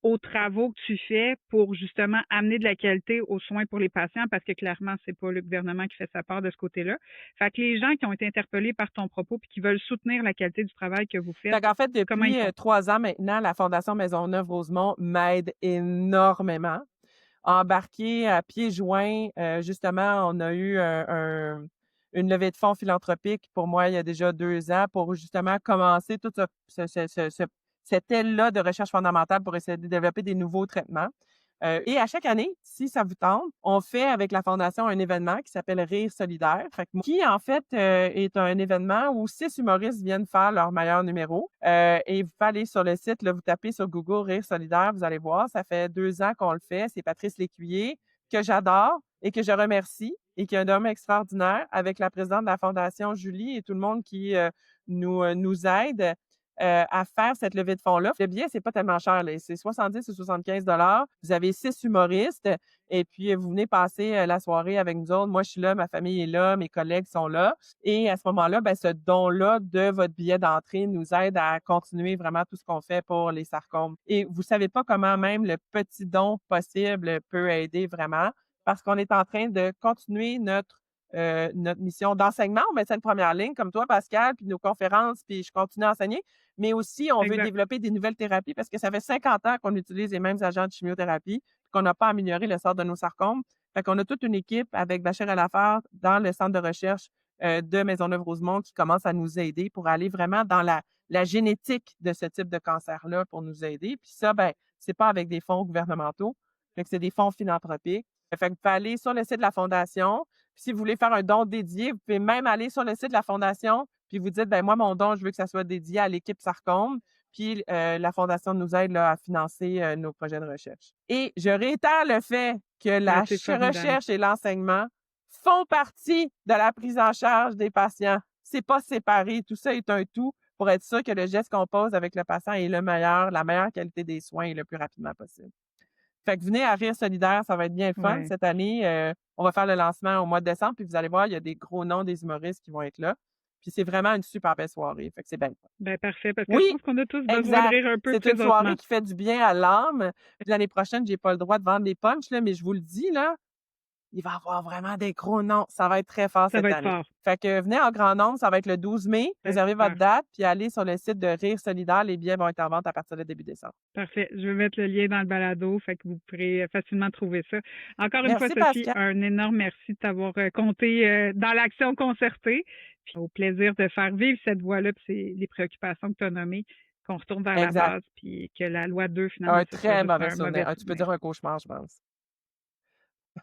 aux travaux que tu fais pour justement amener de la qualité aux soins pour les patients, parce que clairement, c'est pas le gouvernement qui fait sa part de ce côté-là. Fait que les gens qui ont été interpellés par ton propos puis qui veulent soutenir la qualité du travail que vous faites, Fait qu'en fait, comment ils depuis font? 3 ans maintenant, la Fondation Maisonneuve-Rosemont m'aide énormément. Embarqué à pieds joints, justement, on a eu une levée de fonds philanthropique pour moi il y a déjà 2 ans pour justement commencer tout cette aile-là de recherche fondamentale pour essayer de développer des nouveaux traitements. Et à chaque année, si ça vous tente, on fait avec la Fondation un événement qui s'appelle Rire solidaire, qui en fait est un événement où 6 humoristes viennent faire leur meilleur numéro. Et vous pouvez aller sur le site, là, vous tapez sur Google Rire solidaire, vous allez voir, ça fait 2 ans qu'on le fait. C'est Patrice Lécuyer, que j'adore et que je remercie et qui est un homme extraordinaire, avec la présidente de la Fondation, Julie, et tout le monde qui nous aide à faire cette levée de fonds-là. Le billet, c'est pas tellement cher, là. C'est 70 ou 75 $. Vous avez 6 humoristes et puis vous venez passer la soirée avec nous autres. Moi, je suis là, ma famille est là, mes collègues sont là. Et à ce moment-là, ben, ce don-là de votre billet d'entrée nous aide à continuer vraiment tout ce qu'on fait pour les sarcomes. Et vous savez pas comment même le petit don possible peut aider vraiment, parce qu'on est en train de continuer notre mission d'enseignement en médecine de première ligne, comme toi, Pascal, puis nos conférences, puis je continue à enseigner. Mais aussi, on veut Exact. développer des nouvelles thérapies parce que ça fait 50 ans qu'on utilise les mêmes agents de chimiothérapie, puis qu'on n'a pas amélioré le sort de nos sarcomes. Fait qu'on a toute une équipe avec Bachir El-Afar dans le centre de recherche de Maisonneuve-Rosemont qui commence à nous aider pour aller vraiment dans la génétique de ce type de cancer-là pour nous aider. Puis ça, ben, c'est pas avec des fonds gouvernementaux, fait que c'est des fonds philanthropiques. Fait que vous pouvez aller sur le site de la Fondation. Puis si vous voulez faire un don dédié, vous pouvez même aller sur le site de la Fondation, puis vous dites, ben moi, mon don, je veux que ça soit dédié à l'équipe Sarcome. Puis la Fondation nous aide là, à financer nos projets de recherche. Et je réitère le fait que Ah, la c'est formidable. recherche et l'enseignement font partie de la prise en charge des patients. C'est pas séparé. Tout ça est un tout pour être sûr que le geste qu'on pose avec le patient est le meilleur, la meilleure qualité des soins et le plus rapidement possible. Fait que venez à Rire solidaire, ça va être bien le fun Ouais. cette année. On va faire le lancement au mois de décembre, puis vous allez voir, il y a des gros noms des humoristes qui vont être là. Puis c'est vraiment une super belle soirée. Fait que c'est bien le fun. Ben parfait, parce que je Oui, pense qu'on a tous besoin de exact. rire un peu C'est une présentement. soirée qui fait du bien à l'âme. Puis l'année prochaine, j'ai pas le droit de vendre des punchs, là, mais je vous le dis, là, il va y avoir vraiment des gros noms. Ça va être très fort Ça cette va être année. fort. Fait que venez en grand nombre, ça va être le 12 mai. Ben, Réservez votre super. date, puis allez sur le site de Rire solidaire. Les billets vont être en vente à partir de début décembre. Parfait. Je vais mettre le lien dans le balado, fait que vous pourrez facilement trouver ça. Encore une fois, Merci, Sophie, Pascal. un énorme merci de t'avoir compté dans l'action concertée. Puis au plaisir de faire vivre cette voie-là, puis c'est les préoccupations que tu as nommées, qu'on retourne vers la Exact. base, puis que la loi 2, finalement, Un ce soit très juste mauvais un mauvais souvenir. Tu peux souvenir. dire un cauchemar, je pense.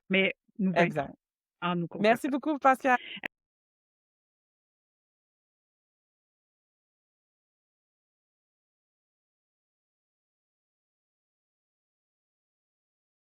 mais nous Exact. vaincrons en nous Merci concertant. beaucoup, Pascal.